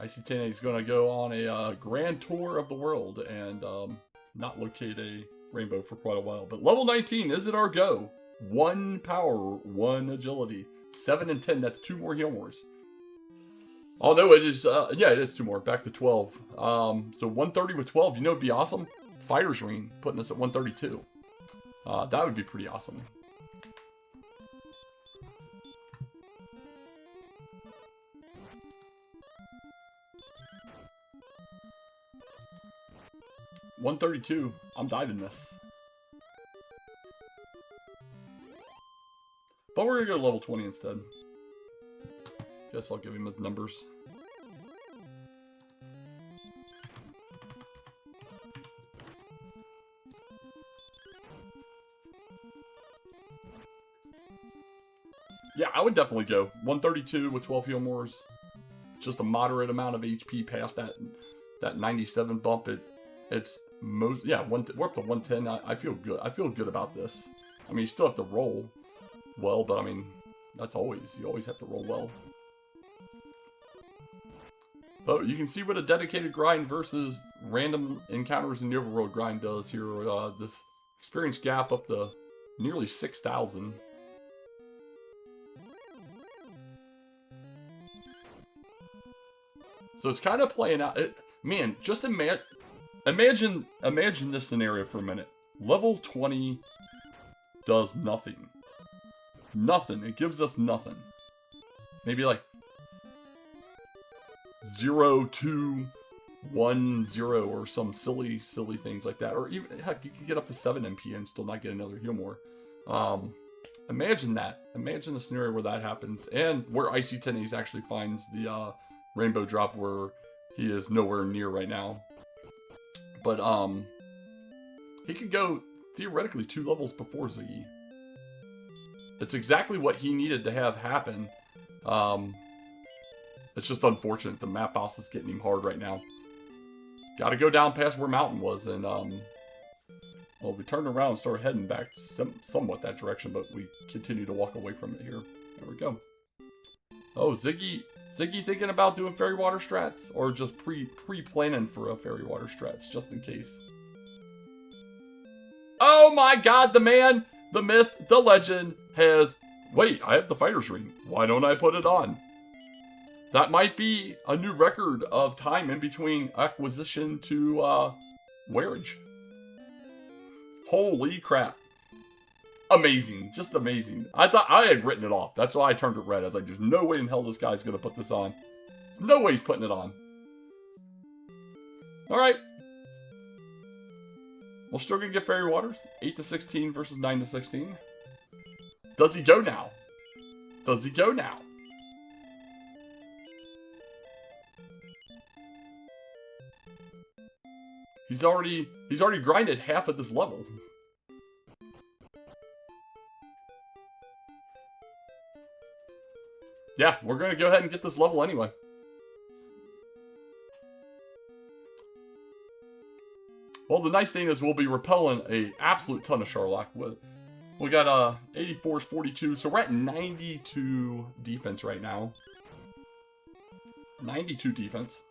ic10as is gonna go on a grand tour of the world and not locate a rainbow for quite a while. But level 19, is it our go? 1 power, 1 agility, 7 and 10. That's 2 more heal mores. Oh no, it is. Yeah, it is 2 more. Back to 12. So 130 with 12. You know, it'd be awesome. Fighter's Ring putting us at 132. That would be pretty awesome. $132. I'm diving this. But we're gonna go to level 20 instead. Guess I'll give him his numbers. Yeah, I would definitely go 132 with 12 heal mores. Just a moderate amount of HP past that 97 bump. It's most, yeah. We're up to 110. I feel good. I feel good about this. I mean, you still have to roll well, but I mean, you always have to roll well. But you can see what a dedicated grind versus random encounters in the overworld grind does here. This experience gap up to nearly 6,000. So it's kind of playing out. Man, just imagine this scenario for a minute. Level 20 does nothing. Nothing. It gives us nothing. Maybe like 0, 2, 1, 0 or some silly things like that. Or even, heck, you can get up to 7 MP and still not get another heal more. Imagine that. Imagine a scenario where that happens. And where ic10as actually finds the rainbow drop where he is nowhere near right now. But he could go theoretically 2 levels before Ziggy. It's exactly what he needed to have happen. It's just unfortunate the map boss is getting him hard right now. Gotta go down past where Mountain was, and well, we turned around and started heading back somewhat that direction, but we continue to walk away from it here. There we go. Oh, Ziggy thinking about doing fairy water strats, or just pre-planning for a fairy water strats, just in case. Oh my god, the man, the myth, the legend has... Wait, I have the fighter's ring. Why don't I put it on? That might be a new record of time in between acquisition to wearage. Holy crap. Amazing. Just amazing. I thought I had written it off. That's why I turned it red. I was like, there's no way in hell this guy's going to put this on. There's no way he's putting it on. Alright. We're still going to get Fairy Waters. 8 to 16 versus 9 to 16. Does he go now? Does he go now? He's already grinded half of this level. Yeah, we're going to go ahead and get this level anyway. Well, the nice thing is we'll be repelling a absolute ton of Sharlock. We got 84's 42, so we're at 92 defense right now. 92 defense.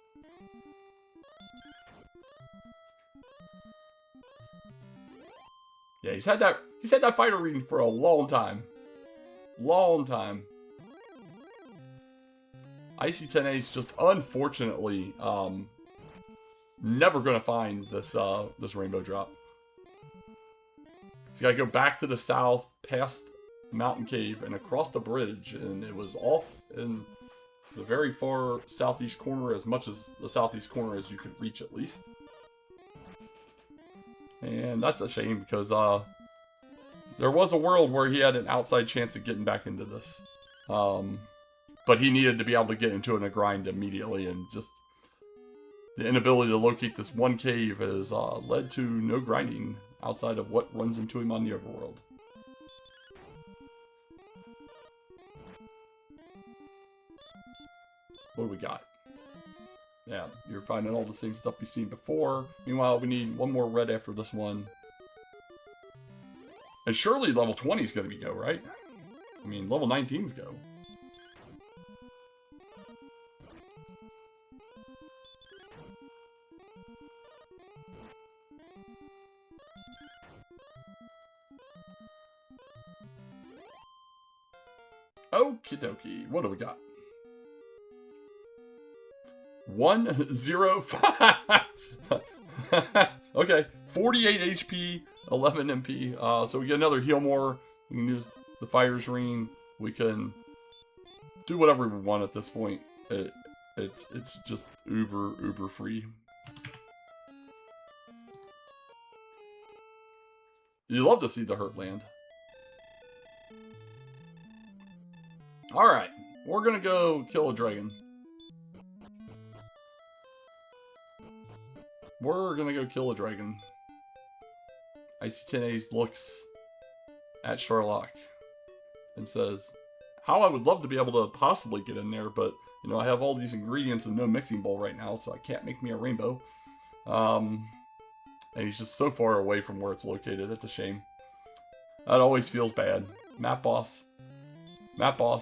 Yeah, he's had that fighter reading for a long time. Long time. ic10as just unfortunately never gonna find this this rainbow drop. He's gotta go back to the south, past Mountain Cave, and across the bridge, and it was off in the very far southeast corner, as much as the southeast corner as you could reach at least. And that's a shame, because there was a world where he had an outside chance of getting back into this. But he needed to be able to get into it in a grind immediately, and just the inability to locate this one cave has led to no grinding outside of what runs into him on the overworld. What do we got? Yeah, you're finding all the same stuff you've seen before. Meanwhile, we need one more red after this one. And surely level 20 is going to be go, right? I mean, level 19's go. Okie dokie. What do we got? 105. Okay, 48 HP, 11 MP. So we get another heal more. We can use the fire's ring. We can do whatever we want at this point. It's just uber free. You love to see the hurt land. Alright, we're gonna go kill a dragon. We're gonna go kill a dragon. ic10as looks at Sharlock and says, how I would love to be able to possibly get in there, but, you know, I have all these ingredients and no mixing bowl right now, so I can't make me a rainbow. And he's just so far away from where it's located. It's a shame. That always feels bad. Map boss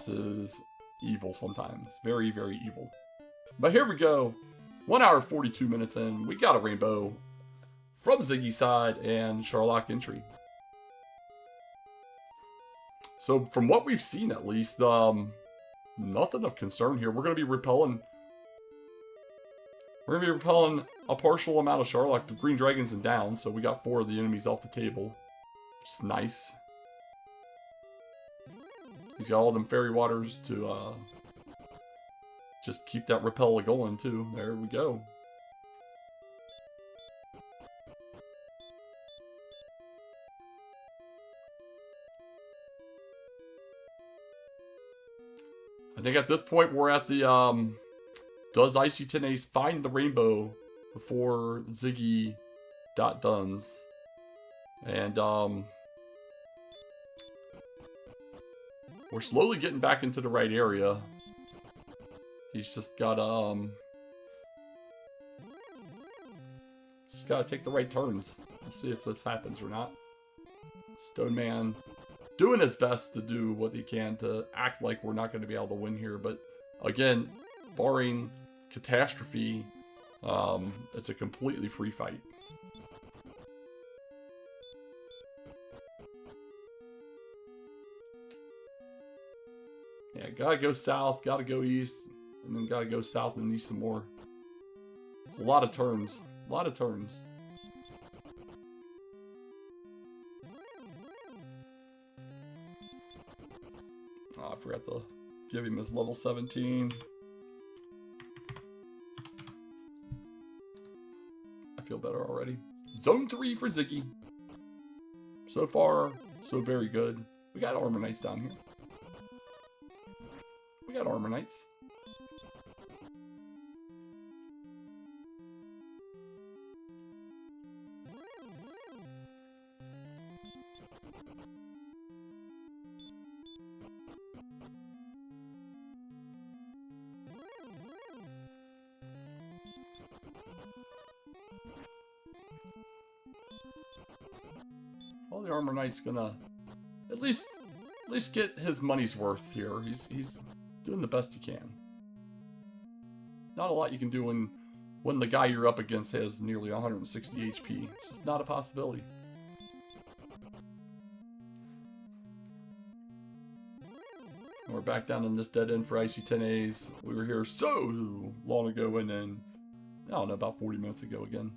is evil sometimes. Very, very evil. But here we go. 1 hour 42 minutes in. We got a rainbow from Ziggy's side and Sharlock entry. So from what we've seen, at least, nothing of concern here. We're going to be repelling. We're going to be repelling a partial amount of Sharlock, the green dragons and down. So we got 4 of the enemies off the table, which is nice. He's got all them fairy waters to just keep that repel going too. There we go. I think at this point we're at the does ic10as find the rainbow before Ziggy does. And we're slowly getting back into the right area. He's just gotta take the right turns. Let's see if this happens or not. Stone Man doing his best to do what he can to act like we're not going to be able to win here, but again, barring catastrophe, it's a completely free fight. Yeah, gotta go south, gotta go east, and then gotta go south and east some more. It's a lot of turns. A lot of turns. Oh, I forgot to give him his level 17. I feel better already. Zone 3 for Ziggy. So far, so very good. We got Armor Knights down here. We got Armor Knights. Well, the Armor Knight's gonna at least get his money's worth here. He's doing the best he can. Not a lot you can do when the guy you're up against has nearly 160 HP. It's just not a possibility. And we're back down in this dead end for ic10as. We were here so long ago, and then I don't know, about 40 minutes ago again.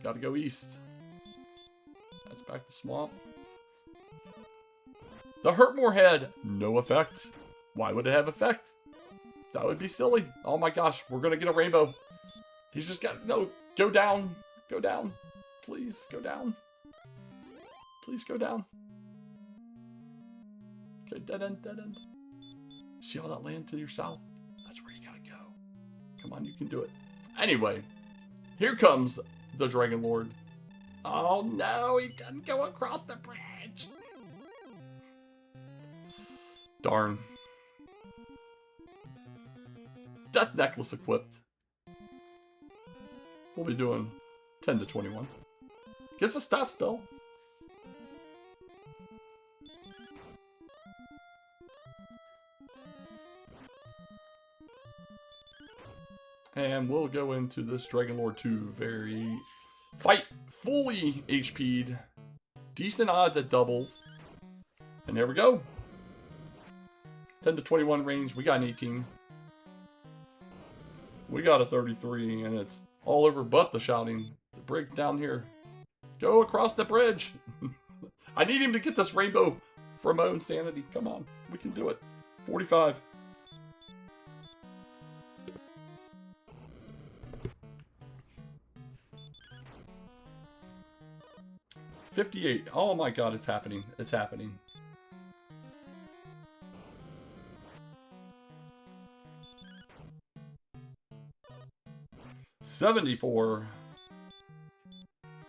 Gotta go east. That's back to swamp. The Hurtmore head, no effect. Why would it have effect? That would be silly. Oh my gosh, we're gonna get a rainbow. He's just got, no, go down. Go down. Please, go down. Please go down. Okay, dead end, dead end. See all that land to your south? That's where you gotta go. Come on, you can do it. Anyway, here comes the Dragon Lord. Oh no, he didn't go across the bridge. Darn. Death Necklace equipped. We'll be doing 10 to 21. Gets a stop spell. And we'll go into this Dragon Lord 2 very... Fight! Fully HP'd. Decent odds at doubles. And there we go. 10 to 21 range. We got an 18. We got a 33. And it's all over but the shouting. The bridge down here. Go across the bridge. I need him to get this rainbow for my own sanity. Come on. We can do it. 45. $58. Oh my god, it's happening. It's happening. $74.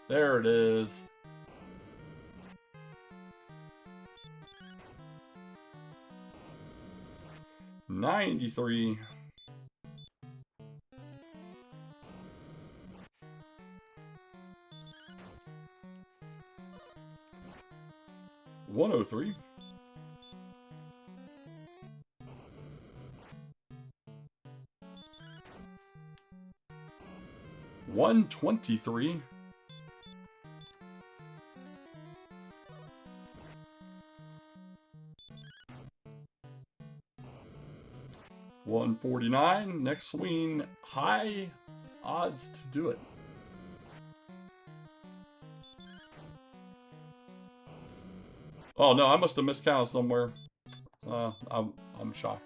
There it is. $93. 103. $123. $149. Next swing, high odds to do it. Oh no, I must have miscounted somewhere. I'm shocked.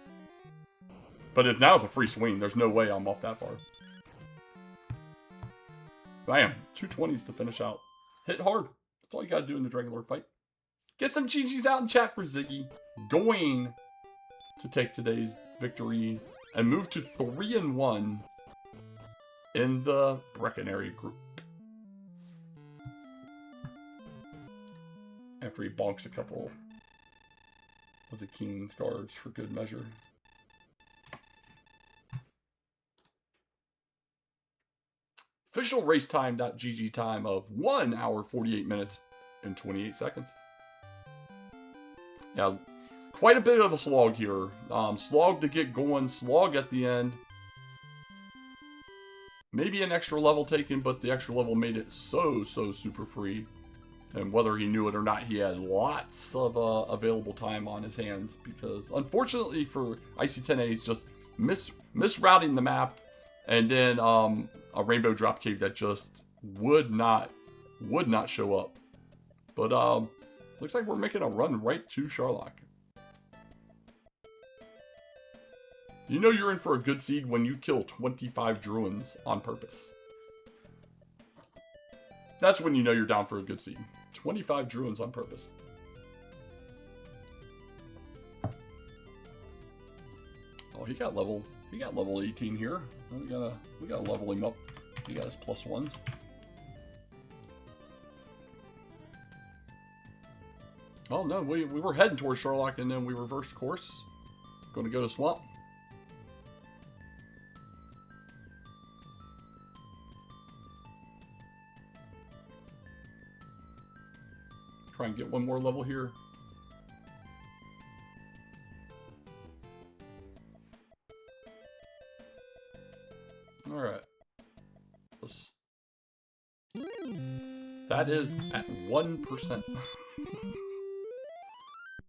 But now it's a free swing. There's no way I'm off that far. Bam, 220s to finish out. Hit hard. That's all you gotta do in the Dragon Lord fight. Get some GGs out in chat for Ziggy. Going to take today's victory and move to 3-1 in the Breckenary group. After he bonks a couple of the King Scars for good measure. Official race time.gg time of 1 hour 48 minutes and 28 seconds. Yeah, quite a bit of a slog here. Slog to get going, slog at the end. Maybe an extra level taken, but the extra level made it so super free. And whether he knew it or not, he had lots of available time on his hands. Because unfortunately for ic10as, just misrouting the map. And then a rainbow drop cave that just would not show up. But looks like we're making a run right to Sharlock. You know you're in for a good seed when you kill 25 Druins on purpose. That's when you know you're down for a good seed. 25 Druins on purpose. Oh, he got level 18 here. We gotta level him up. He got his +1s. Oh no, we were heading towards Sharlock and then we reversed course. Going to go to Swamp. Try and get one more level here. Alright. That is at 1%.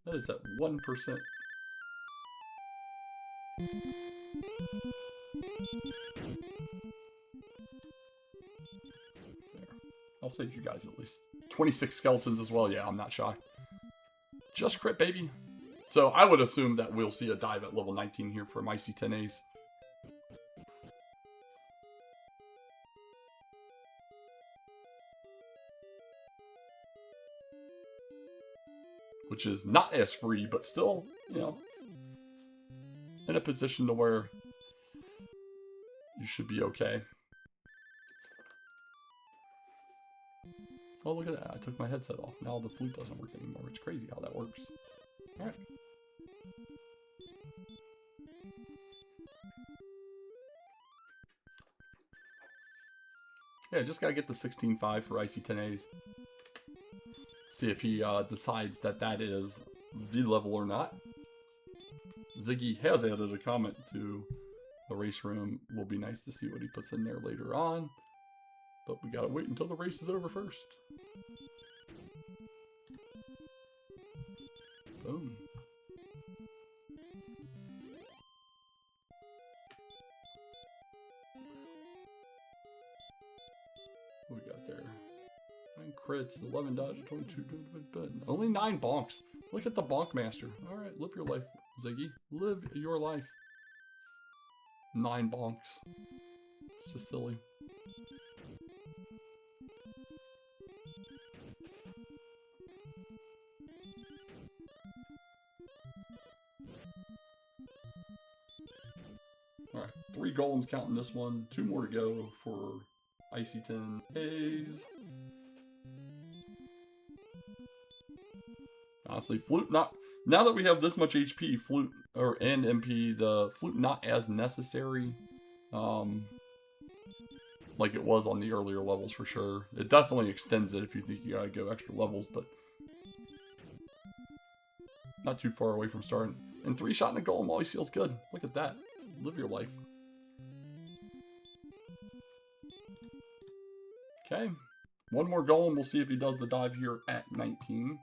That is at 1%. There. I'll save you guys at least. 26 skeletons as well. Yeah, I'm not shocked. Just crit, baby. So I would assume that we'll see a dive at level 19 here from ic10as. Which is not as free, but still, you know, in a position to where you should be okay. Oh, look at that. I took my headset off. Now the flute doesn't work anymore. It's crazy how that works. Alright. Yeah, just gotta get the 16.5 for ic10as. See if he decides that that is the level or not. Ziggy has added a comment to the race room. Will be nice to see what he puts in there later on. But we gotta wait until the race is over first. Boom. What we got there? 9 crits, 11 dodge, 22, only 9 bonks. Look at the bonk master. Alright, live your life, Ziggy. Live your life. 9 bonks. It's just silly. Alright, 3 golems counting this one. 2 more to go for ic10as. Honestly, flute not... Now that we have this much HP, flute, and MP, the flute not as necessary. Like it was on the earlier levels for sure. It definitely extends it if you think you gotta go extra levels, but... not too far away from starting. And 3-shot in a golem always feels good. Look at that. Live your life. Okay. One more golem. We'll see if he does the dive here at 19.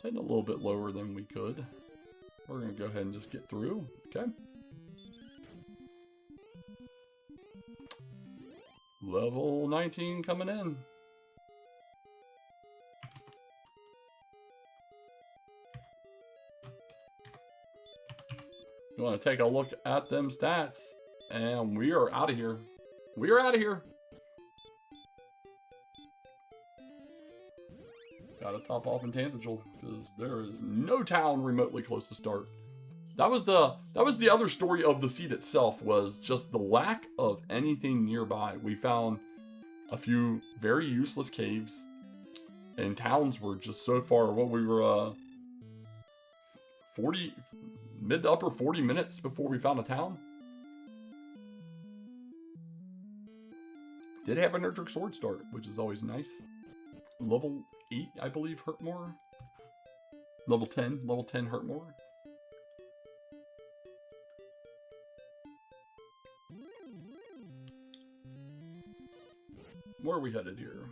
Heading a little bit lower than we could. We're going to go ahead and just get through. Okay. Level 19 coming in. You want to take a look at them stats. And we are out of here. We are out of here. Gotta top off in Tantegel, because there is no town remotely close to start. That was the other story of the seed itself, was just the lack of anything nearby. We found a few very useless caves, and towns were just so far. What we were 40 mid to upper 40 minutes before we found a town. Did have an Erdrick Sword start, which is always nice. Level 8, I believe, hurt more. Level 10 hurt more. Where are we headed here?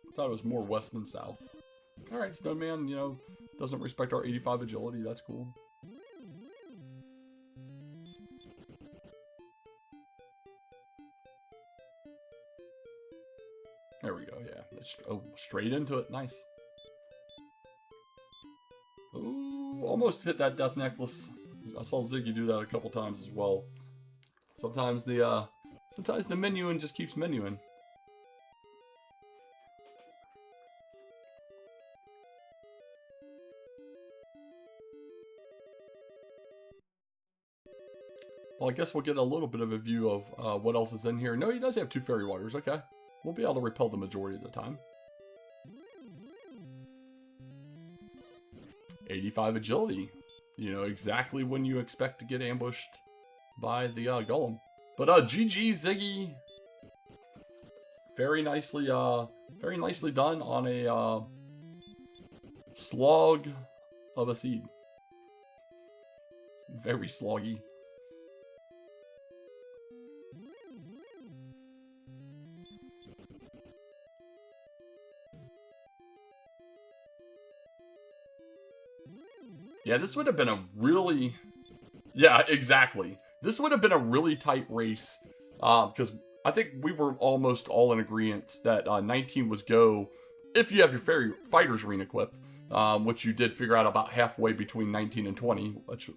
I thought it was more west than south. Alright, Snowman, you know, doesn't respect our 85 agility. That's cool. There we go, yeah. Let's, oh, straight into it. Nice. Ooh, almost hit that death necklace. I saw Ziggy do that a couple times as well. Sometimes the menuing just keeps menuing. Well, I guess we'll get a little bit of a view of what else is in here. No, he does have 2 fairy waters. Okay. We'll be able to repel the majority of the time. 85 agility. You know exactly when you expect to get ambushed by the golem. But GG Ziggy. Very nicely done on a slog of a seed. Very sloggy. Yeah, this would have been a really... Yeah, exactly. This would have been a really tight race. Because I think we were almost all in agreement that 19 was go if you have your fairy fighters re-equipped. Which you did figure out about halfway between 19 and 20, which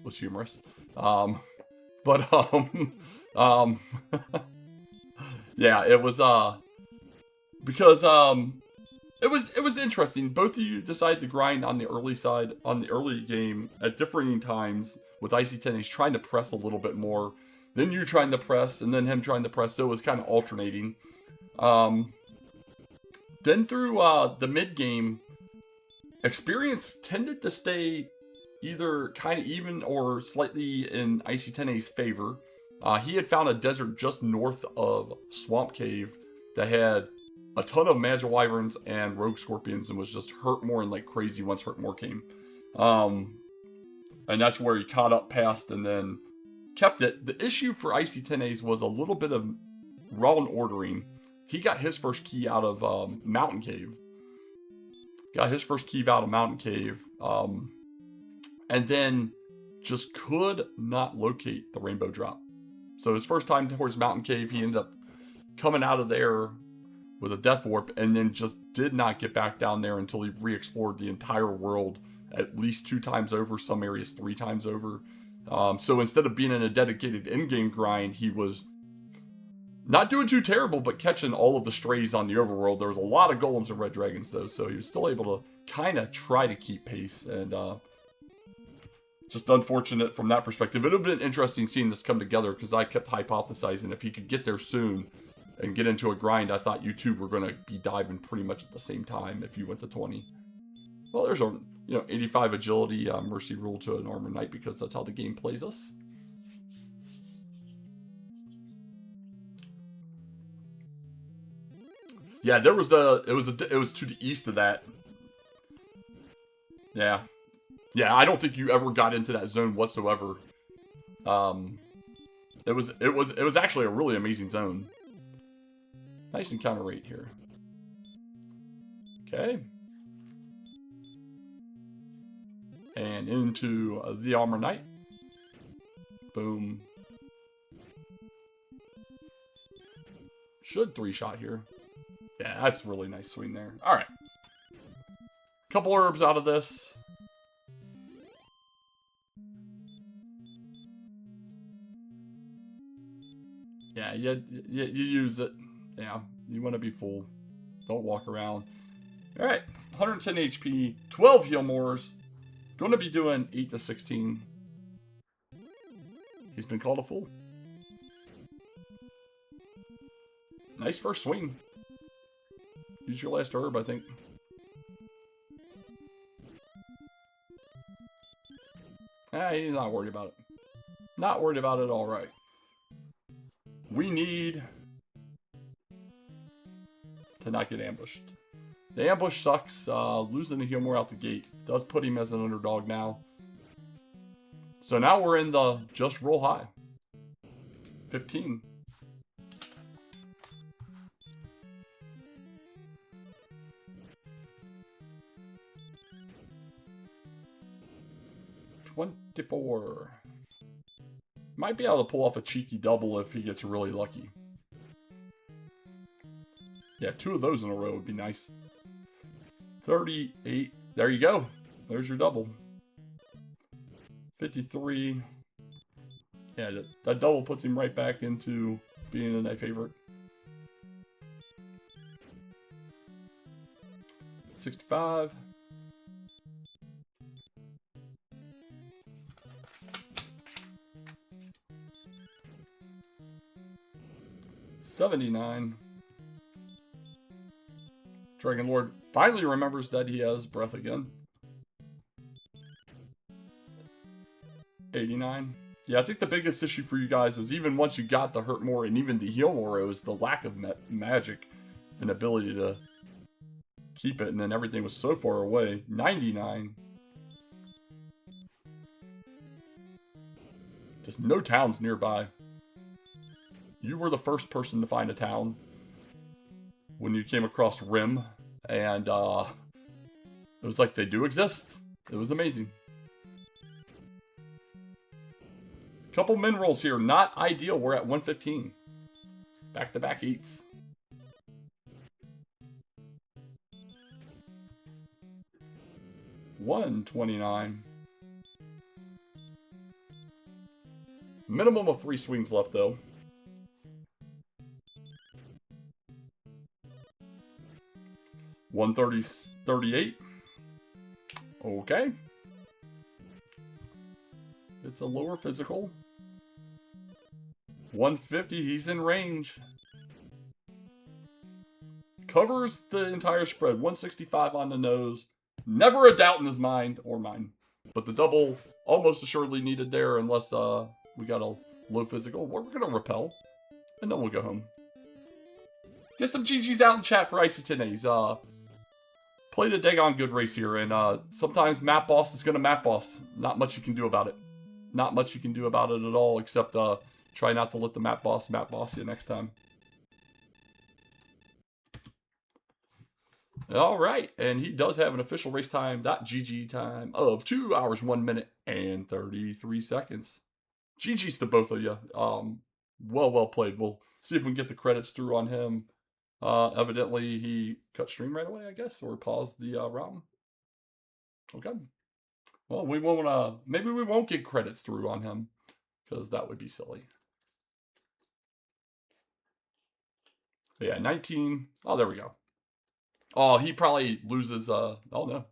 was humorous. Yeah, it was because it was interesting. Both of you decided to grind on the early side, on the early game at differing times, with ic10as trying to press a little bit more, then you trying to press, and then him trying to press, so it was kind of alternating. Then through the mid game, experience tended to stay either kind of even or slightly in ic10as favor. He had found a desert just north of Swamp Cave that had a ton of Magic Wyverns and Rogue Scorpions, and was just hurt more and like crazy once hurt more came. And that's where he caught up past and then kept it. The issue for ic10as was a little bit of wrong ordering. He got his first key out of Mountain Cave. And then just could not locate the Rainbow Drop. So his first time towards Mountain Cave, he ended up coming out of there with a death warp, and then just did not get back down there until he re-explored the entire world at least 2 times over, some areas 3 times over. So instead of being in a dedicated in-game grind, he was not doing too terrible, but catching all of the strays on the overworld. There was a lot of golems and red dragons though, so he was still able to kind of try to keep pace, and just unfortunate from that perspective. It would have been interesting seeing this come together, because I kept hypothesizing if he could get there soon and get into a grind, I thought you two were going to be diving pretty much at the same time if you went to 20. Well, there's 85 agility, mercy rule to an armor knight because that's how the game plays us. Yeah, it was to the east of that. Yeah, I don't think you ever got into that zone whatsoever. It was actually a really amazing zone. Nice encounter rate here. Okay. And into the armor knight. Boom. Should 3-shot here. Yeah, that's really nice swing there. All right. Couple herbs out of this. Yeah, you use it. Yeah, you want to be full. Don't walk around. All right, 110 HP, 12 heal mores. Going to be doing 8 to 16. He's been called a fool. Nice first swing. Use your last herb, I think. He's not worried about it. Not worried about it, all right. We need to not get ambushed. The ambush sucks. Losing the heal more out the gate does put him as an underdog now. So now we're in the just roll high. 15. $24. Might be able to pull off a cheeky double if he gets really lucky. Yeah, 2 of those in a row would be nice. 38. There you go. There's your double. 53. Yeah, that double puts him right back into being a night favorite. 65. $79. Dragon Lord finally remembers that he has breath again. 89. Yeah, I think the biggest issue for you guys is even once you got the hurt more and even the heal more, it was the lack of magic and ability to keep it, and then everything was so far away. 99. Just no towns nearby. You were the first person to find a town when you came across Rim, and it was like they do exist. It was amazing. Couple min rolls here, not ideal. We're at 115. Back-to-back 8s. $129. Minimum of 3 swings left, though. $138. Okay. It's a lower physical. 150. He's in range. Covers the entire spread. 165 on the nose. Never a doubt in his mind or mine. But the double almost assuredly needed there unless we got a low physical. We're going to repel. And then we'll go home. Get some GGs out in chat for ic10as. Played a daggone good race here. And sometimes map boss is going to map boss. Not much you can do about it. Not much you can do about it at all except try not to let the map boss you next time. All right, and he does have an official race time, .gg time of 2 hours, 1 minute, and 33 seconds. GG's to both of you. Well played. We'll see if we can get the credits through on him. Evidently, he cut stream right away, I guess, or paused the ROM. Okay. Well, we won't. Maybe we won't get credits through on him because that would be silly. But yeah, 19. Oh, there we go. Oh, he probably loses. Oh no,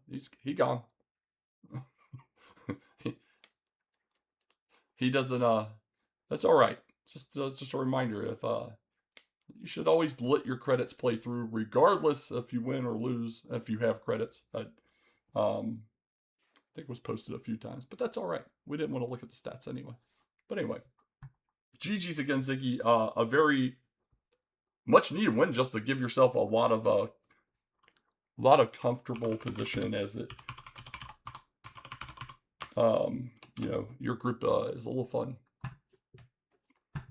he gone. He doesn't. That's all right. Just a reminder. If you should always let your credits play through, regardless if you win or lose. If you have credits, think it was posted a few times, but that's all right. We didn't want to look at the stats anyway. But anyway, GG's against Ziggy. A very much needed win just to give yourself a lot of comfortable position as it, you know, your group is a little fun. There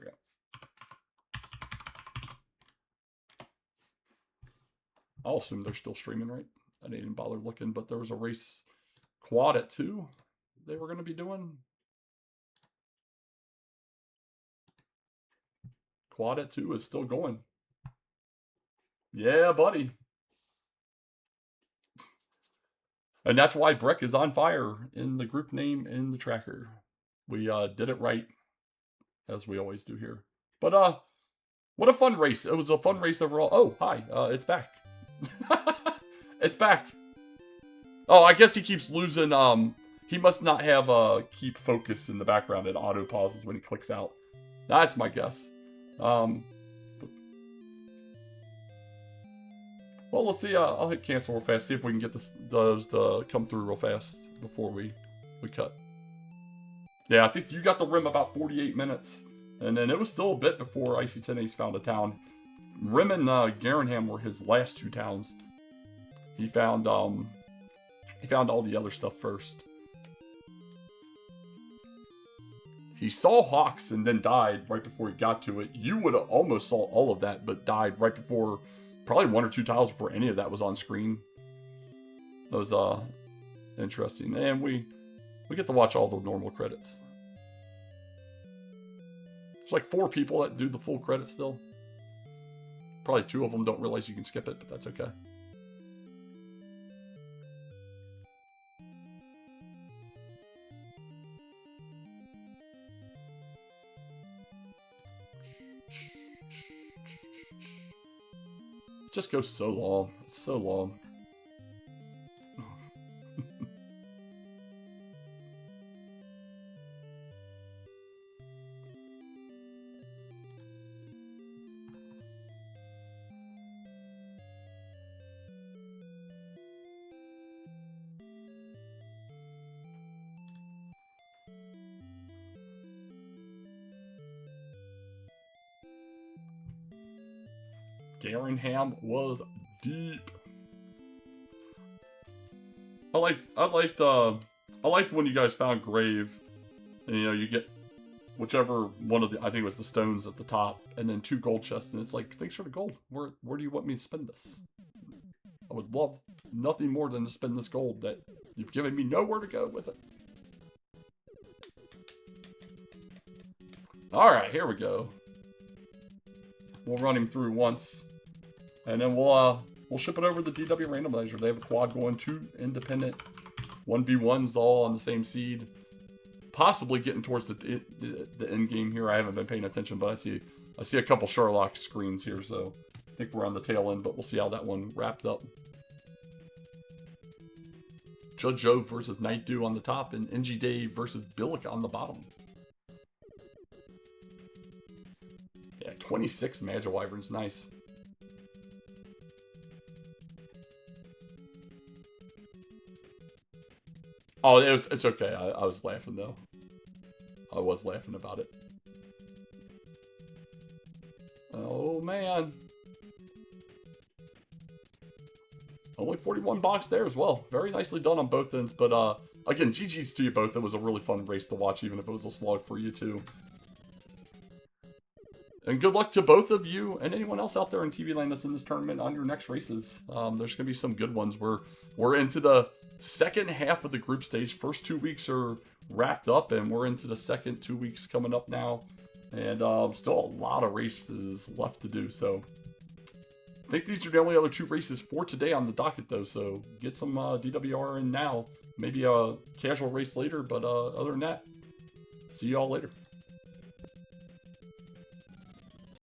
we go. I'll assume they're still streaming, right? I didn't even bother looking, but there was a race quad at 2 they were going to be doing. Quad at 2 is still going. Yeah, buddy. And that's why Breck is on fire in the group name in the tracker. We did it right, as we always do here. But what a fun race. It was a fun race overall. Oh, hi. It's back. It's back. Oh, I guess he keeps losing. He must not have keep focus in the background. It auto pauses when he clicks out. That's my guess. Well, let's see. I'll hit cancel real fast. See if we can get those to come through real fast before we cut. Yeah, I think you got the rim about 48 minutes, and then it was still a bit before ic10as found a town. Rim and Garenham were his last 2 towns. He found all the other stuff first. He saw Hawks and then died right before he got to it. You would have almost saw all of that, but died right before, probably 1 or 2 tiles before any of that was on screen. That was interesting, and we get to watch all the normal credits. There's like 4 people that do the full credits still. Probably 2 of them don't realize you can skip it, but that's okay. It just goes so long. It's so long. Garenham was deep. I liked when you guys found Grave, and you know you get whichever one of the, I think it was the stones at the top, and then 2 gold chests, and it's like, thanks for the gold. Where do you want me to spend this? I would love nothing more than to spend this gold that you've given me nowhere to go with it. All right, here we go. We'll run him through once, and then we'll ship it over to the DWR Randomizer. They have a quad going, 2 independent 1v1s all on the same seed. Possibly getting towards the end game here. I haven't been paying attention, but I see a couple Sherlock screens here, so I think we're on the tail end, but we'll see how that one wrapped up. Judge Jove versus Night Dew on the top, and NG Dave versus Billick on the bottom. 26 Magi Wyverns, nice. Oh, it's okay. I was laughing though. I was laughing about it. Oh man. Only 41 box there as well. Very nicely done on both ends, but again, GG's to you both. It was a really fun race to watch, even if it was a slog for you too. And good luck to both of you and anyone else out there in TV land that's in this tournament on your next races. There's going to be some good ones. We're into the second half of the group stage. First 2 weeks are wrapped up, and we're into the second 2 weeks coming up now. And still a lot of races left to do. So I think these are the only other 2 races for today on the docket, though. So get some DWR in now. Maybe a casual race later, but other than that, see y'all later.